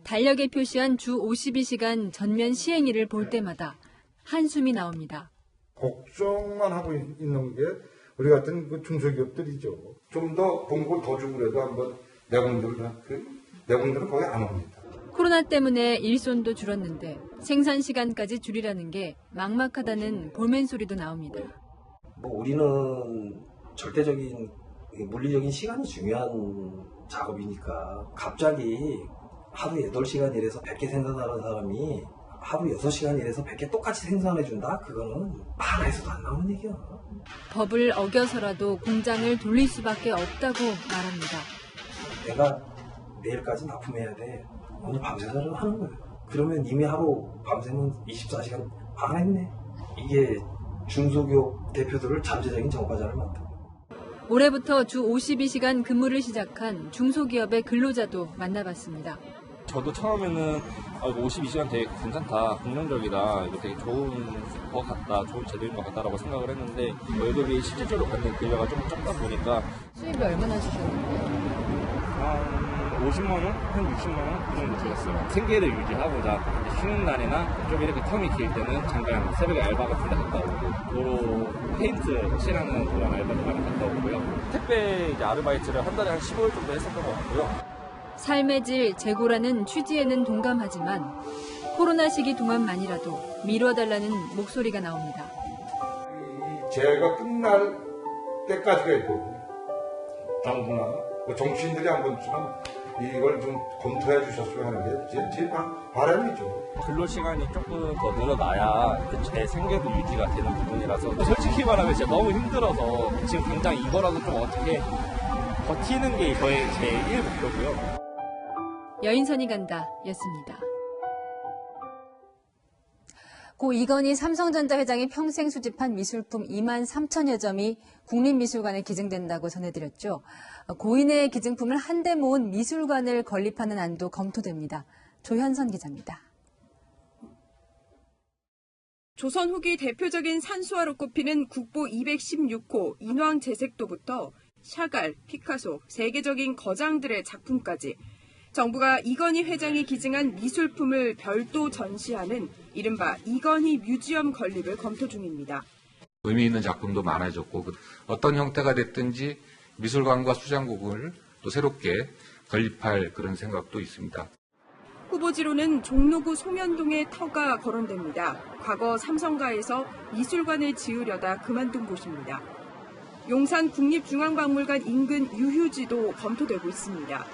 달력에 표시한 주 52시간 전면 시행일을 볼 때마다 한숨이 나옵니다. 걱정만 하고 있는 게 우리 같은 그 중소기업들이죠. 좀 더 공급을 더 주고 그래도 한번 내공들은 거의 안 옵니다. 코로나 때문에 일손도 줄었는데 생산 시간까지 줄이라는 게 막막하다는 볼멘 소리도 나옵니다. 우리는 절대적인 물리적인 시간이 중요한 작업이니까 갑자기 하루 8시간 일해서 100개 생산하는 사람이 하루 6시간 일해서 100개 똑같이 생산해준다? 그거는 하나에서도 안 나오는 얘기야. 법을 어겨서라도 공장을 돌릴 수밖에 없다고 말합니다. 내가 내일까지 납품해야 돼. 오늘 밤새서라도 하는 거예요. 그러면 이미 하루 밤새면 24시간 안 했네. 이게 중소기업 대표들을 잠재적인 전과자를 만든다. 올해부터 주 52시간 근무를 시작한 중소기업의 근로자도 만나봤습니다. 저도 처음에는 52시간 되게 괜찮다, 긍정적이다, 이거 되게 좋은 것 같다, 좋은 제도인 것 같다라고 생각을 했는데 월급이 실질적으로 받는 급여가 좀 적다 보니까 수입이 얼마나 주셨는데요? 한 50만 원? 한 60만 원? 그 정도 들었어요. 생계를 유지하고자 쉬는 날이나 좀 이렇게 텀이 길 때는 잠깐 새벽에 알바 같은 데 갔다 오고 도로 페인트 칠하는 그런 알바도 많이 갔다 오고요. 택배 이제 아르바이트를 한 달에 한 15일 정도 했었던 것 같고요. 삶의 질 재고라는 취지에는 동감하지만 코로나 시기 동안만이라도 미뤄달라는 목소리가 나옵니다. 재해가 끝날 때까지가 있거든요. 정부나 정치인들이 한 번쯤은 이걸 좀 검토해 주셨으면 하는 게 제 바람이죠. 근로시간이 조금 더 늘어나야 제 생계도 유지가 되는 부분이라서 솔직히 말하면 진짜 너무 힘들어서 지금 당장 이거라도 좀 어떻게 버티는 게 저의 제1 목표고요. 여인선이 간다 였습니다. 고 이건희 삼성전자 회장이 평생 수집한 미술품 2만 3천여 점이 국립미술관에 기증된다고 전해드렸죠. 고인의 기증품을 한데 모은 미술관을 건립하는 안도 검토됩니다. 조현선 기자입니다. 조선 후기 대표적인 산수화로 꼽히는 국보 216호 인왕제색도부터 샤갈, 피카소, 세계적인 거장들의 작품까지 정부가 이건희 회장이 기증한 미술품을 별도 전시하는 이른바 이건희 뮤지엄 건립을 검토 중입니다. 의미 있는 작품도 많아졌고 어떤 형태가 됐든지 미술관과 수장고를 또 새롭게 건립할 그런 생각도 있습니다. 후보지로는 종로구 송현동의 터가 거론됩니다. 과거 삼성가에서 미술관을 지으려다 그만둔 곳입니다. 용산 국립중앙박물관 인근 유휴지도 검토되고 있습니다.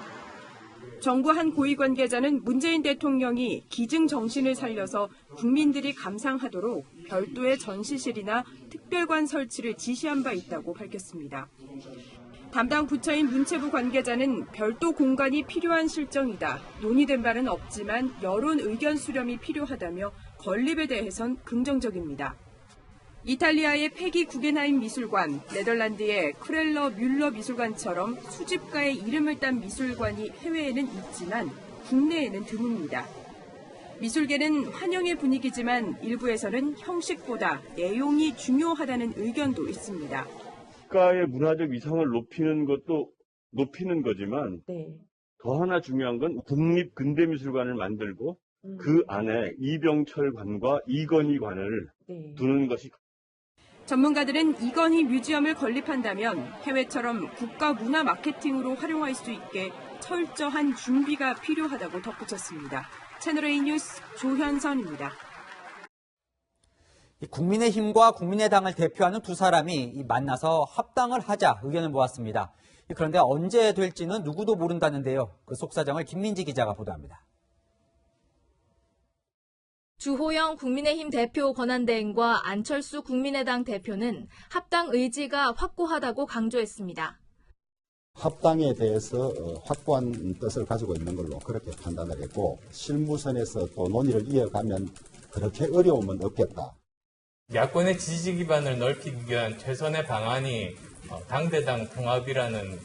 정부 한 고위 관계자는 문재인 대통령이 기증 정신을 살려서 국민들이 감상하도록 별도의 전시실이나 특별관 설치를 지시한 바 있다고 밝혔습니다. 담당 부처인 문체부 관계자는 별도 공간이 필요한 실정이다. 논의된 바는 없지만 여론 의견 수렴이 필요하다며 건립에 대해선 긍정적입니다. 이탈리아의 페기 구겐하임 미술관, 네덜란드의 크렐러 뮬러 미술관처럼 수집가의 이름을 딴 미술관이 해외에는 있지만 국내에는 드뭅니다. 미술계는 환영의 분위기지만 일부에서는 형식보다 내용이 중요하다는 의견도 있습니다. 국가의 문화적 위상을 높이는 것도 높이는 거지만 더 하나 중요한 건 국립근대미술관을 만들고 그 안에 이병철관과 이건희관을 두는 것이 전문가들은 이건희 뮤지엄을 건립한다면 해외처럼 국가 문화 마케팅으로 활용할 수 있게 철저한 준비가 필요하다고 덧붙였습니다. 채널A 뉴스 조현선입니다. 국민의힘과 국민의당을 대표하는 두 사람이 만나서 합당을 하자 의견을 모았습니다. 그런데 언제 될지는 누구도 모른다는데요. 그 속사정을 김민지 기자가 보도합니다. 주호영 국민의힘 대표 권한대행과 안철수 국민의당 대표는 합당 의지가 확고하다고 강조했습니다. 합당에 대해서 확고한 뜻을 가지고 있는 걸로 그렇게 판단을 했고 실무선에서 또 논의를 이어가면 그렇게 어려움은 없겠다. 야권의 지지 기반을 넓히기 위한 최선의 방안이 당대당 통합이라는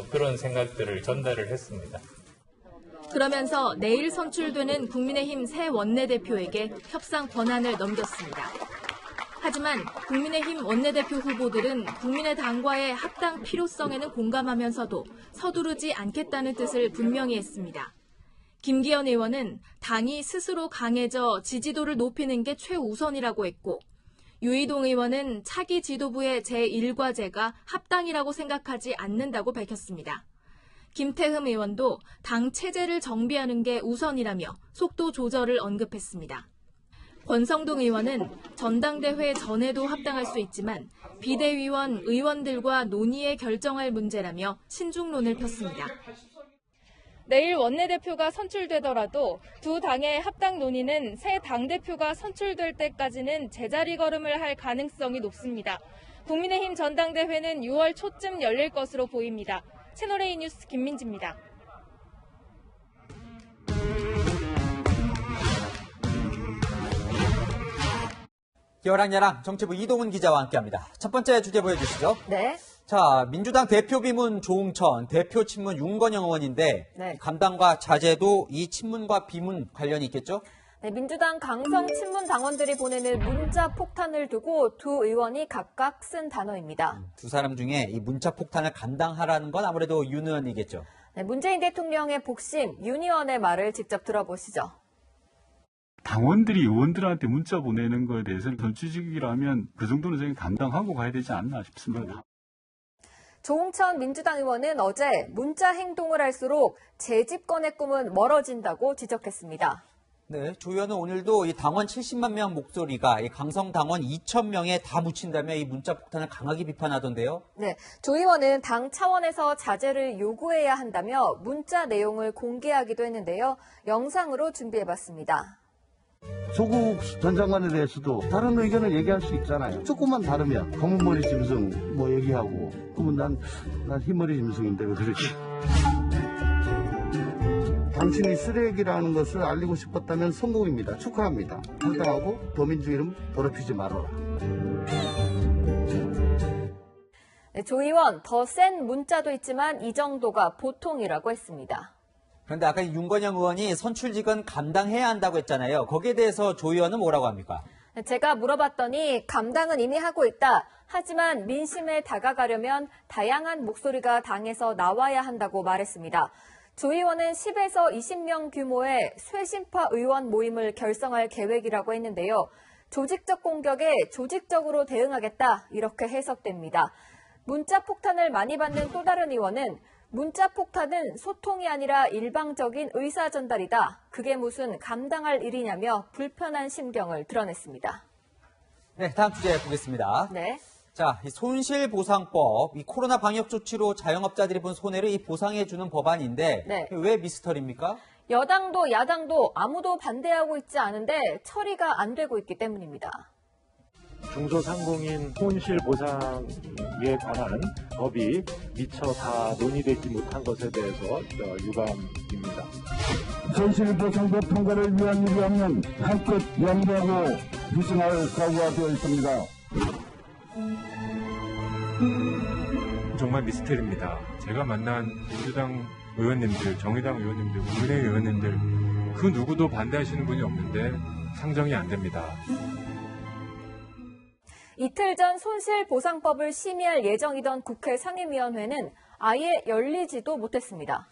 그런 생각들을 전달을 했습니다. 그러면서 내일 선출되는 국민의힘 새 원내대표에게 협상 권한을 넘겼습니다. 하지만 국민의힘 원내대표 후보들은 국민의당과의 합당 필요성에는 공감하면서도 서두르지 않겠다는 뜻을 분명히 했습니다. 김기현 의원은 당이 스스로 강해져 지지도를 높이는 게 최우선이라고 했고 유이동 의원은 차기 지도부의 제1과제가 합당이라고 생각하지 않는다고 밝혔습니다. 김태흠 의원도 당 체제를 정비하는 게 우선이라며 속도 조절을 언급했습니다. 권성동 의원은 전당대회 전에도 합당할 수 있지만 비대위원 의원들과 논의에 결정할 문제라며 신중론을 폈습니다. 내일 원내대표가 선출되더라도 두 당의 합당 논의는 새 당대표가 선출될 때까지는 제자리 걸음을 할 가능성이 높습니다. 국민의힘 전당대회는 6월 초쯤 열릴 것으로 보입니다. 채널A 뉴스 김민지입니다. 여랑야랑 정치부 이동훈 기자와 함께합니다. 첫 번째 주제 보여주시죠. 네. 자, 민주당 대표 비문 조응천, 대표 친문 윤건영 의원인데 네. 감당과 자제도 이 친문과 비문 관련이 있겠죠? 네, 민주당 강성 친문 당원들이 보내는 문자 폭탄을 두고 두 의원이 각각 쓴 단어입니다. 두 사람 중에 이 문자 폭탄을 감당하라는 건 아무래도 윤 의원이겠죠. 네, 문재인 대통령의 복심 윤 의원의 말을 직접 들어보시죠. 당원들이 의원들한테 문자 보내는 거에 대해서는 정치직이라면 그 정도는 저희 감당하고 가야 되지 않나 싶습니다. 조응천 민주당 의원은 어제 문자 행동을 할수록 재집권의 꿈은 멀어진다고 지적했습니다. 네, 조 의원은 오늘도 이 당원 70만 명 목소리가 이 강성 당원 2천 명에 다 묻힌다며 이 문자 폭탄을 강하게 비판하던데요. 네, 조 의원은 당 차원에서 자제를 요구해야 한다며 문자 내용을 공개하기도 했는데요. 영상으로 준비해봤습니다. 조국 전 장관에 대해서도 다른 의견을 얘기할 수 있잖아요. 조금만 다르면 검은머리 짐승 뭐 얘기하고 그러면 난 흰머리 짐승인데 왜 그러지? 당신이 쓰레기라는 것을 알리고 싶었다면 성공입니다. 축하합니다. 당당하고 더민주 이름 더럽히지 말아라. 네, 조 의원 더 센 문자도 있지만 이 정도가 보통이라고 했습니다. 그런데 아까 윤건영 의원이 선출직은 감당해야 한다고 했잖아요. 거기에 대해서 조 의원은 뭐라고 합니까? 제가 물어봤더니 감당은 이미 하고 있다. 하지만 민심에 다가가려면 다양한 목소리가 당에서 나와야 한다고 말했습니다. 조 의원은 10에서 20명 규모의 쇄신파 의원 모임을 결성할 계획이라고 했는데요. 조직적 공격에 조직적으로 대응하겠다 이렇게 해석됩니다. 문자 폭탄을 많이 받는 또 다른 의원은 문자 폭탄은 소통이 아니라 일방적인 의사 전달이다. 그게 무슨 감당할 일이냐며 불편한 심경을 드러냈습니다. 네, 다음 주제 보겠습니다. 네. 자, 이 손실보상법, 이 코로나 방역 조치로 자영업자들이 본 손해를 이 보상해주는 법안인데 네. 왜 미스터리입니까? 여당도 야당도 아무도 반대하고 있지 않은데 처리가 안 되고 있기 때문입니다. 중소상공인 손실보상에 관한 법이 미처 다 논의되지 못한 것에 대해서 유감입니다. 손실보상법 통과를 위한 일이 없는 한껏 연대하고 부승할 각오가 되어 있습니다. 정말 미스터리입니다. 제가 만난 민주당 의원님들, 정의당 의원님들, 국민의힘 의원님들 그 누구도 반대하시는 분이 없는데 상정이 안 됩니다. 이틀 전 손실보상법을 심의할 예정이던 국회 상임위원회는 아예 열리지도 못했습니다.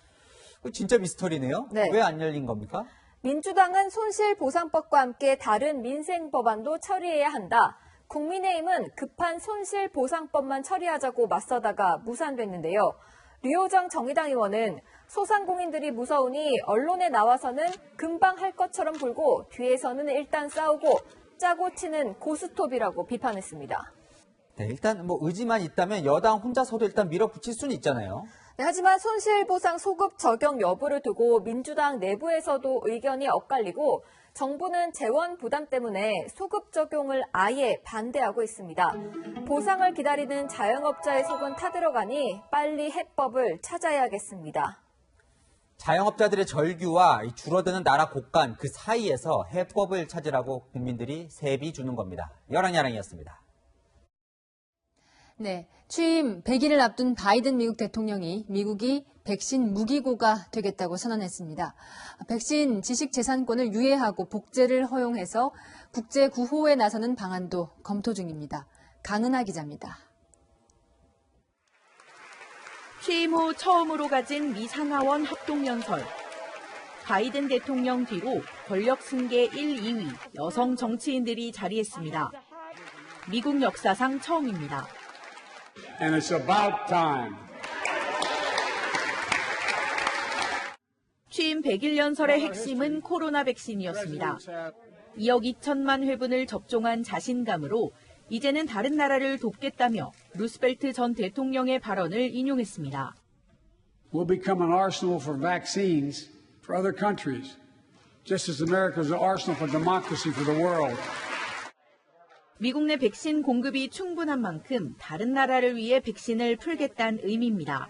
진짜 미스터리네요. 네. 왜 안 열린 겁니까? 민주당은 손실보상법과 함께 다른 민생법안도 처리해야 한다. 국민의힘은 급한 손실보상법만 처리하자고 맞서다가 무산됐는데요. 류호정 정의당 의원은 소상공인들이 무서우니 언론에 나와서는 금방 할 것처럼 굴고 뒤에서는 일단 싸우고 짜고 치는 고스톱이라고 비판했습니다. 네, 일단 뭐 의지만 있다면 여당 혼자서도 일단 밀어붙일 수는 있잖아요. 네, 하지만 손실보상 소급 적용 여부를 두고 민주당 내부에서도 의견이 엇갈리고 정부는 재원 부담 때문에 소급 적용을 아예 반대하고 있습니다. 보상을 기다리는 자영업자의 속은 타들어가니 빨리 해법을 찾아야겠습니다. 자영업자들의 절규와 이 줄어드는 나라 곳간 그 사이에서 해법을 찾으라고 국민들이 세비 주는 겁니다. 여랑야랑이었습니다. 네, 취임 100일을 앞둔 바이든 미국 대통령이 미국이 백신 무기고가 되겠다고 선언했습니다. 백신 지식재산권을 유예하고 복제를 허용해서 국제 구호에 나서는 방안도 검토 중입니다. 강은하 기자입니다. 취임 후 처음으로 가진 미 상하원 합동연설. 바이든 대통령 뒤로 권력 승계 1, 2위 여성 정치인들이 자리했습니다. 미국 역사상 처음입니다. And it's about time. 취임 101년설의 핵심은 코로나 백신이었습니다. 2억 2천만 회분을 접종한 자신감으로 이제는 다른 나라를 돕겠다며 루스벨트 전 대통령의 발언을 인용했습니다. We'll become an arsenal for vaccines for other countries, just as America is an arsenal for democracy for the world. 미국 내 백신 공급이 충분한 만큼 다른 나라를 위해 백신을 풀겠다는 의미입니다.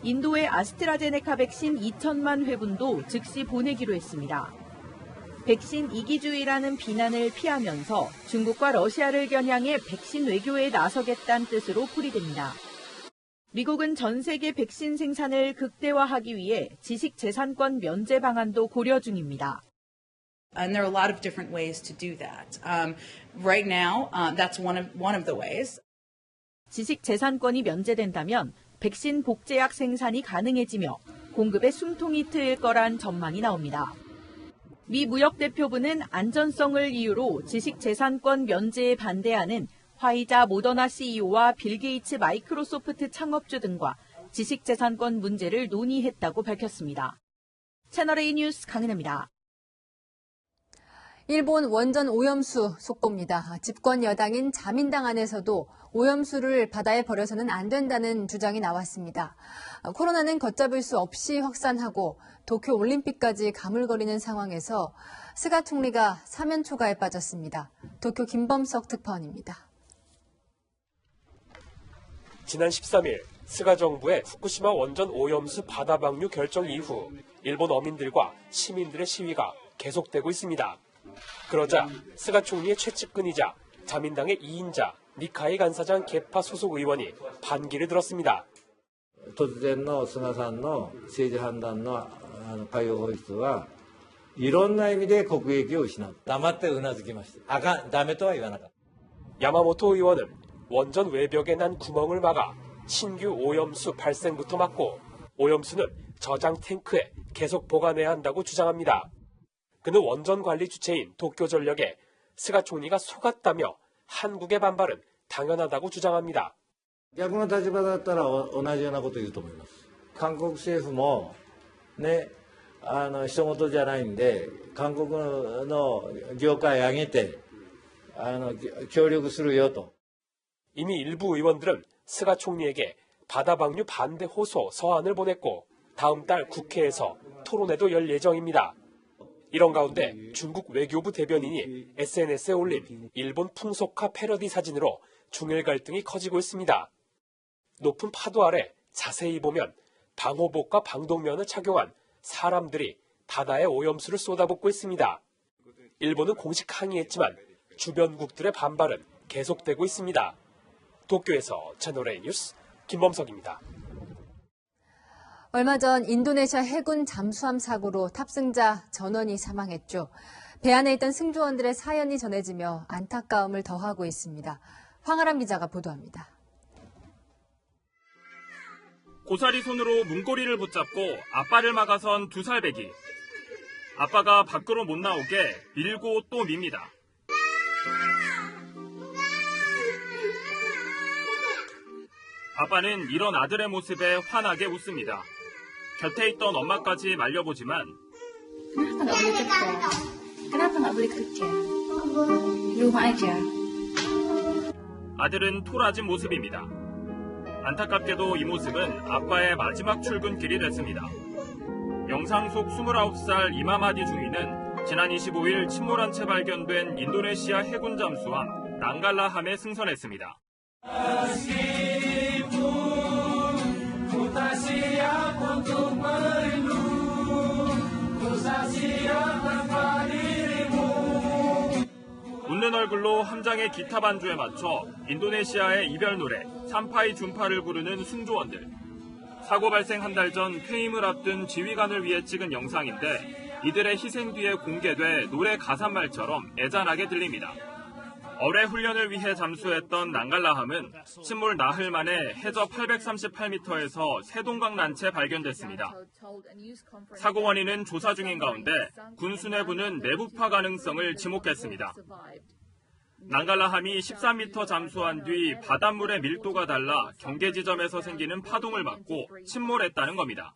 인도의 아스트라제네카 백신 2천만 회분도 즉시 보내기로 했습니다. 백신 이기주의라는 비난을 피하면서 중국과 러시아를 겨냥해 백신 외교에 나서겠다는 뜻으로 풀이됩니다. 미국은 전 세계 백신 생산을 극대화하기 위해 지식재산권 면제 방안도 고려 중입니다. And there are a lot of different ways to do that. Right now, that's one of the ways. 지식재산권이 면제된다면 백신 복제약 생산이 가능해지며 공급에 숨통이 트일 거란 전망이 나옵니다. 미 무역대표부는 안전성을 이유로 지식재산권 면제에 반대하는 화이자 모더나 CEO와 빌 게이츠 마이크로소프트 창업주 등과 지식재산권 문제를 논의했다고 밝혔습니다. 채널A 뉴스 강은혜입니다. 일본 원전 오염수 속보입니다. 집권 여당인 자민당 안에서도 오염수를 바다에 버려서는 안 된다는 주장이 나왔습니다. 코로나는 걷잡을 수 없이 확산하고 도쿄 올림픽까지 가물거리는 상황에서 스가 총리가 사면 초가에 빠졌습니다. 도쿄 김범석 특파원입니다. 지난 13일 스가 정부의 후쿠시마 원전 오염수 바다 방류 결정 이후 일본 어민들과 시민들의 시위가 계속되고 있습니다. 그러자 스가 총리의 최측근이자 자민당의 2인자 니카이 간사장 개파 소속 의원이 반기를 들었습니다. 突然の菅さんの政治判断の海洋放出はいろんな意味で国益を失う。黙ってうなずきました。ダメとは言わなかった。 야마모토 의원은 원전 외벽에 난 구멍을 막아 신규 오염수 발생부터 막고 오염수는 저장 탱크에 계속 보관해야 한다고 주장합니다. 그는 원전 관리 주체인 도쿄전력에 스가 총리가 속았다며 한국의 반발은 당연하다고 주장합니다. 逆の立場だったら同じようなこと言うと思います。韓国政府もね、人事じゃないんで、韓国の業界挙げて協力するよと. 이미 일부 의원들은 스가 총리에게 바다 방류 반대 호소 서한을 보냈고 다음 달 국회에서 토론회도 열 예정입니다. 이런 가운데 중국 외교부 대변인이 SNS에 올린 일본 풍속화 패러디 사진으로 중일 갈등이 커지고 있습니다. 높은 파도 아래 자세히 보면 방호복과 방독면을 착용한 사람들이 바다에 오염수를 쏟아붓고 있습니다. 일본은 공식 항의했지만 주변국들의 반발은 계속되고 있습니다. 도쿄에서 채널A 뉴스 김범석입니다. 얼마 전 인도네시아 해군 잠수함 사고로 탑승자 전원이 사망했죠. 배 안에 있던 승조원들의 사연이 전해지며 안타까움을 더하고 있습니다. 황아람 기자가 보도합니다. 고사리 손으로 문고리를 붙잡고 앞발을 막아선 2살 배기. 아빠가 밖으로 못 나오게 밀고 또 밉니다. 아빠는 이런 아들의 모습에 환하게 웃습니다. 곁에 있던 엄마까지 말려보지만 아들은 토라진 모습입니다. 안타깝게도 이 모습은 아빠의 마지막 출근길이 됐습니다. 영상 속 29살 이마마디 중위는 지난 25일 침몰한 채 발견된 인도네시아 해군 잠수함 난갈라함에 승선했습니다. 웃는 얼굴로 함장의 기타 반주에 맞춰 인도네시아의 이별 노래 참파이 줌파를 부르는 승조원들. 사고 발생 한 달 전 퇴임을 앞둔 지휘관을 위해 찍은 영상인데 이들의 희생 뒤에 공개돼 노래 가사말처럼 애잔하게 들립니다. 어뢰 훈련을 위해 잠수했던 난갈라함은 침몰 나흘 만에 해저 838m에서 세동강 난 채 발견됐습니다. 사고 원인은 조사 중인 가운데 군 수뇌부는 내부파 가능성을 지목했습니다. 난갈라함이 13m 잠수한 뒤 바닷물의 밀도가 달라 경계 지점에서 생기는 파동을 막고 침몰했다는 겁니다.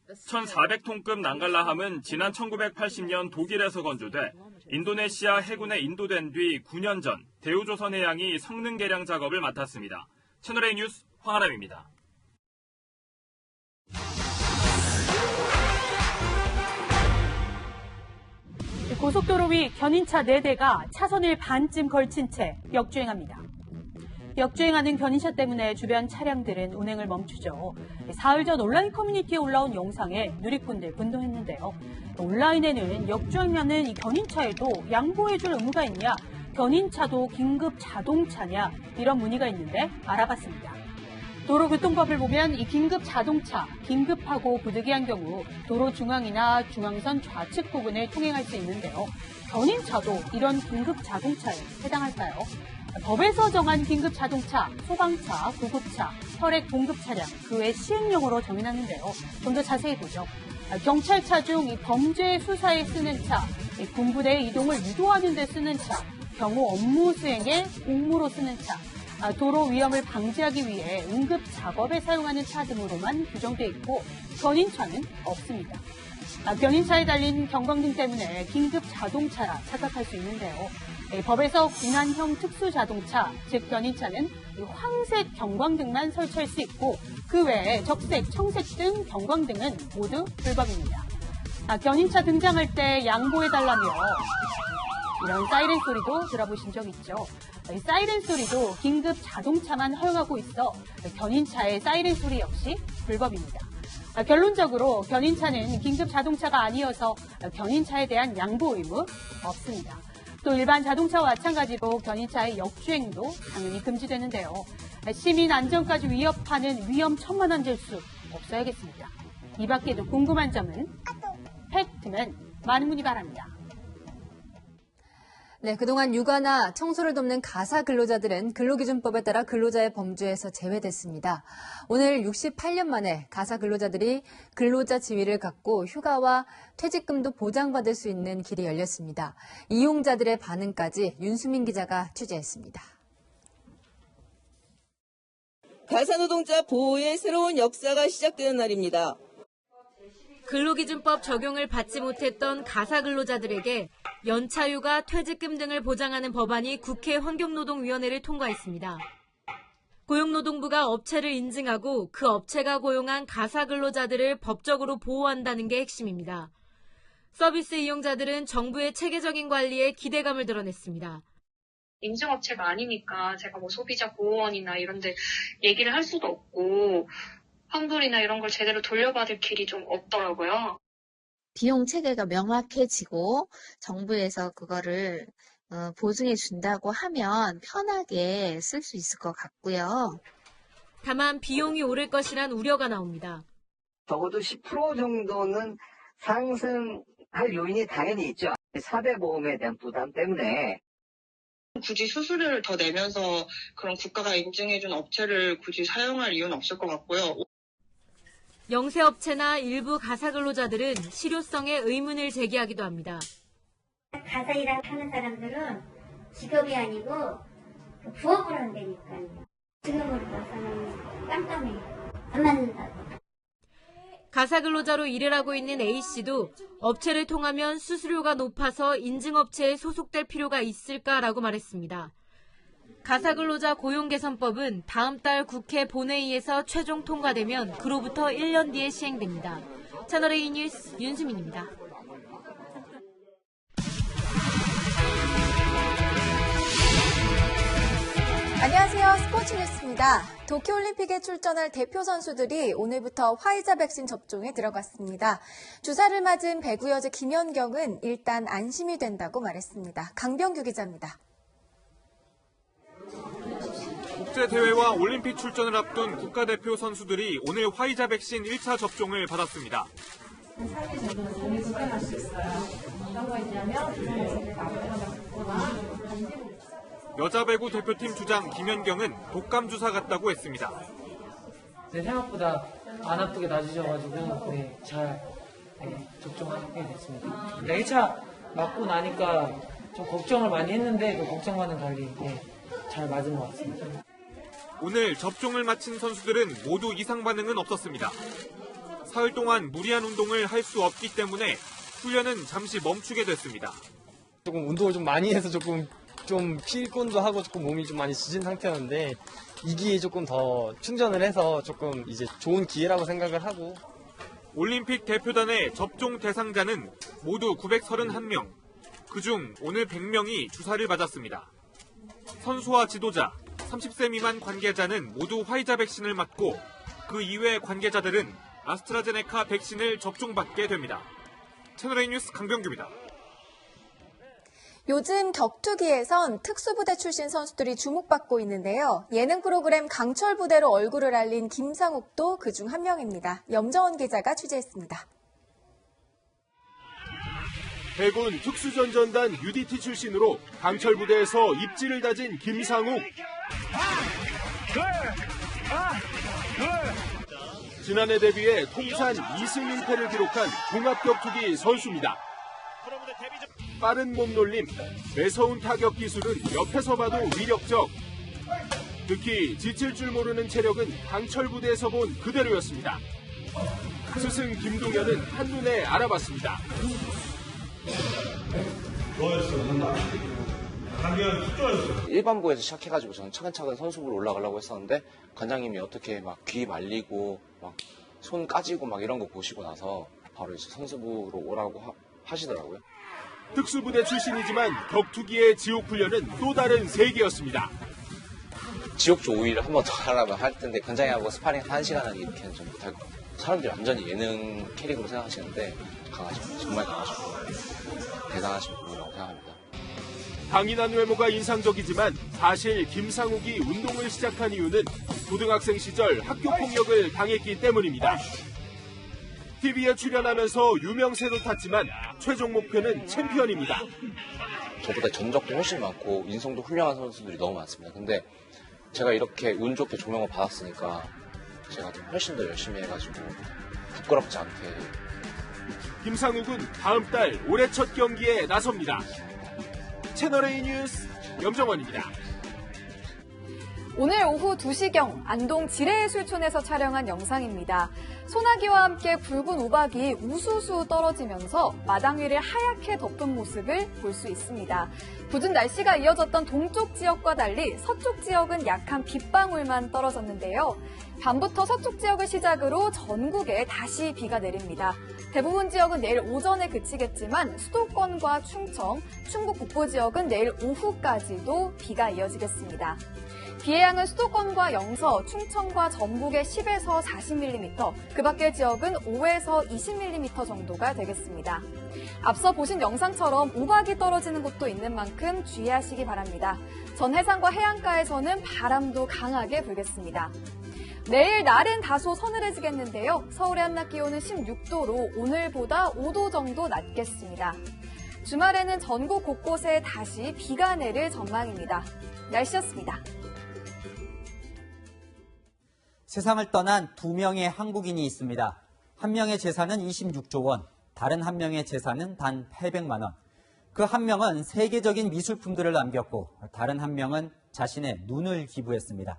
1,400톤급 난갈라함은 지난 1980년 독일에서 건조돼 인도네시아 해군에 인도된 뒤 9년 전 대우조선해양이 성능 개량 작업을 맡았습니다. 채널A 뉴스 황아람입니다. 고속도로 위 견인차 4대가 차선을 반쯤 걸친 채 역주행합니다. 역주행하는 견인차 때문에 주변 차량들은 운행을 멈추죠. 사흘 전 온라인 커뮤니티에 올라온 영상에 누리꾼들 분노했는데요. 온라인에는 역주행하는 이 견인차에도 양보해줄 의무가 있냐, 견인차도 긴급 자동차냐 이런 문의가 있는데 알아봤습니다. 도로교통법을 보면 이 긴급 자동차, 긴급하고 부득이한 경우 도로 중앙이나 중앙선 좌측 부분을 통행할 수 있는데요. 견인차도 이런 긴급 자동차에 해당할까요? 법에서 정한 긴급 자동차, 소방차, 구급차, 혈액 공급 차량, 그 외 시행령으로 정해놨는데요. 좀 더 자세히 보죠. 경찰차 중 이 범죄 수사에 쓰는 차, 군부대의 이동을 유도하는 데 쓰는 차, 경호 업무 수행에 공무로 쓰는 차, 도로 위험을 방지하기 위해 응급 작업에 사용하는 차 등으로만 규정돼 있고 견인차는 없습니다. 견인차에 달린 경광등 때문에 긴급 자동차라 착각할 수 있는데요. 법에서 군안형 특수자동차, 즉 견인차는 황색 경광등만 설치할 수 있고 그 외에 적색, 청색 등 경광등은 모두 불법입니다. 견인차 등장할 때 양보해달라며 이런 사이렌 소리도 들어보신 적 있죠? 사이렌 소리도 긴급 자동차만 허용하고 있어 견인차의 사이렌 소리 역시 불법입니다. 결론적으로 견인차는 긴급 자동차가 아니어서 견인차에 대한 양보 의무 없습니다. 또 일반 자동차와 마찬가지로 견인차의 역주행도 당연히 금지되는데요. 시민 안전까지 위협하는 위험천만한 질수 없어야겠습니다. 이 밖에도 궁금한 점은 팩트맨 많은 문의 바랍니다. 네, 그동안 육아나 청소를 돕는 가사 근로자들은 근로기준법에 따라 근로자의 범주에서 제외됐습니다. 오늘 68년 만에 가사 근로자들이 근로자 지위를 갖고 휴가와 퇴직금도 보장받을 수 있는 길이 열렸습니다. 이용자들의 반응까지 윤수민 기자가 취재했습니다. 가사노동자 보호의 새로운 역사가 시작되는 날입니다. 근로기준법 적용을 받지 못했던 가사근로자들에게 연차휴가, 퇴직금 등을 보장하는 법안이 국회 환경노동위원회를 통과했습니다. 고용노동부가 업체를 인증하고 그 업체가 고용한 가사근로자들을 법적으로 보호한다는 게 핵심입니다. 서비스 이용자들은 정부의 체계적인 관리에 기대감을 드러냈습니다. 인증업체가 아니니까 제가 소비자 보호원이나 이런 데 얘기를 할 수도 없고 환불이나 이런 걸 제대로 돌려받을 길이 좀 없더라고요. 비용 체계가 명확해지고 정부에서 그거를 보증해 준다고 하면 편하게 쓸 수 있을 것 같고요. 다만 비용이 오를 것이란 우려가 나옵니다. 적어도 10% 정도는 상승할 요인이 당연히 있죠. 사대보험에 대한 부담 때문에. 굳이 수수료를 더 내면서 그런 국가가 인증해준 업체를 굳이 사용할 이유는 없을 것 같고요. 영세업체나 일부 가사근로자들은 실효성에 의문을 제기하기도 합니다. 가사 일을 하는 사람들은 직업이 아니고 부업을 한다니까요. 지금으로 봐서는 깜깜해요. 안 맞는다고. 가사근로자로 일을 하고 있는 A씨도 업체를 통하면 수수료가 높아서 인증업체에 소속될 필요가 있을까라고 말했습니다. 가사근로자 고용개선법은 다음 달 국회 본회의에서 최종 통과되면 그로부터 1년 뒤에 시행됩니다. 채널A 뉴스 윤수민입니다. 안녕하세요. 스포츠 뉴스입니다. 도쿄올림픽에 출전할 대표 선수들이 오늘부터 화이자 백신 접종에 들어갔습니다. 주사를 맞은 배구 여제 김연경은 일단 안심이 된다고 말했습니다. 강병규 기자입니다. 국제대회와 올림픽 출전을 앞둔 국가대표 선수들이 오늘 화이자 백신 1차 접종을 받았습니다. 여자 배구 대표팀 주장 김연경은 독감 주사 같다고 했습니다. 생각보다 안 아프게 놔주셔가지고 잘 접종하게 됐습니다. 1차 맞고 나니까 좀 걱정을 많이 했는데 그 걱정과는 달리 잘 맞은 것 같습니다. 오늘 접종을 마친 선수들은 모두 이상 반응은 없었습니다. 사흘 동안 무리한 운동을 할 수 없기 때문에 훈련은 잠시 멈추게 됐습니다. 조금 운동을 좀 많이 해서 조금 좀 피곤도 하고 조금 몸이 좀 많이 지친 상태였는데 이 기회에 조금 더 충전을 해서 조금 이제 좋은 기회라고 생각을 하고. 올림픽 대표단의 접종 대상자는 모두 931명. 그중 오늘 100명이 주사를 맞았습니다. 선수와 지도자, 30세 미만 관계자는 모두 화이자 백신을 맞고 그 이외 관계자들은 아스트라제네카 백신을 접종받게 됩니다. 채널A 뉴스 강병규입니다. 요즘 격투기에선 특수부대 출신 선수들이 주목받고 있는데요. 예능 프로그램 강철부대로 얼굴을 알린 김상욱도 그중 한 명입니다. 염정원 기자가 취재했습니다. 해군 특수전전단 UDT 출신으로 강철부대에서 입지를 다진 김상욱. 지난해 데뷔해 통산 2승 1패를 기록한 종합격투기 선수입니다. 빠른 몸놀림, 매서운 타격 기술은 옆에서 봐도 위력적. 특히 지칠 줄 모르는 체력은 강철부대에서 본 그대로였습니다. 스승 김동현은 한눈에 알아봤습니다. 일반부에서 시작해가지고 저는 차근차근 선수부로 올라가려고 했었는데 관장님이 어떻게 막 귀 말리고 막 손 까지고 막 이런 거 보시고 나서 바로 이제 선수부로 오라고 하시더라고요. 특수부대 출신이지만 격투기의 지옥훈련은 또 다른 세계였습니다. 지옥조 5일을 한 번 더 하라고 할 텐데 관장님하고 스파링 1시간 하기 이렇게는 좀 못할 것 같아요. 사람들이 완전히 예능 캐릭으로 생각하시는데 강하시고 정말 강하시고 대단하신 분이라고 생각합니다. 강인한 외모가 인상적이지만 사실 김상욱이 운동을 시작한 이유는 고등학생 시절 학교폭력을 당했기 때문입니다. TV에 출연하면서 유명세도 탔지만 최종 목표는 챔피언입니다. 저보다 전적도 훨씬 많고 인성도 훌륭한 선수들이 너무 많습니다. 근데 제가 이렇게 운 좋게 조명을 받았으니까 제가 좀 훨씬 더 열심히 해가지고 부끄럽지 않게. 김상욱은 다음 달 올해 첫 경기에 나섭니다. 채널A 뉴스 염정원입니다. 오늘 오후 2시경 안동 지뢰예술촌에서 촬영한 영상입니다. 소나기와 함께 붉은 우박이 우수수 떨어지면서 마당 위를 하얗게 덮은 모습을 볼 수 있습니다. 궂은 날씨가 이어졌던 동쪽 지역과 달리 서쪽 지역은 약한 빗방울만 떨어졌는데요. 밤부터 서쪽 지역을 시작으로 전국에 다시 비가 내립니다. 대부분 지역은 내일 오전에 그치겠지만 수도권과 충청, 충북 북부 지역은 내일 오후까지도 비가 이어지겠습니다. 비의 양은 수도권과 영서, 충청과 전북에 10에서 40mm, 그 밖의 지역은 5에서 20mm 정도가 되겠습니다. 앞서 보신 영상처럼 우박이 떨어지는 곳도 있는 만큼 주의하시기 바랍니다. 전 해상과 해안가에서는 바람도 강하게 불겠습니다. 내일 날은 다소 서늘해지겠는데요. 서울의 한낮 기온은 16도로 오늘보다 5도 정도 낮겠습니다. 주말에는 전국 곳곳에 다시 비가 내릴 전망입니다. 날씨였습니다. 세상을 떠난 2명의 한국인이 있습니다. 한 명의 재산은 26조 원, 다른 한 명의 재산은 단 800만 원. 그 한 명은 세계적인 미술품들을 남겼고 다른 한 명은 자신의 눈을 기부했습니다.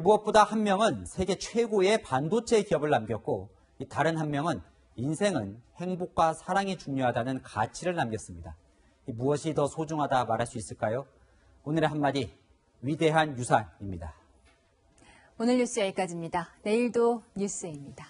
무엇보다 한 명은 세계 최고의 반도체 기업을 남겼고 다른 한 명은 인생은 행복과 사랑이 중요하다는 가치를 남겼습니다. 무엇이 더 소중하다 말할 수 있을까요? 오늘의 한마디, 위대한 유산입니다. 오늘 뉴스 여기까지입니다. 내일도 뉴스입니다.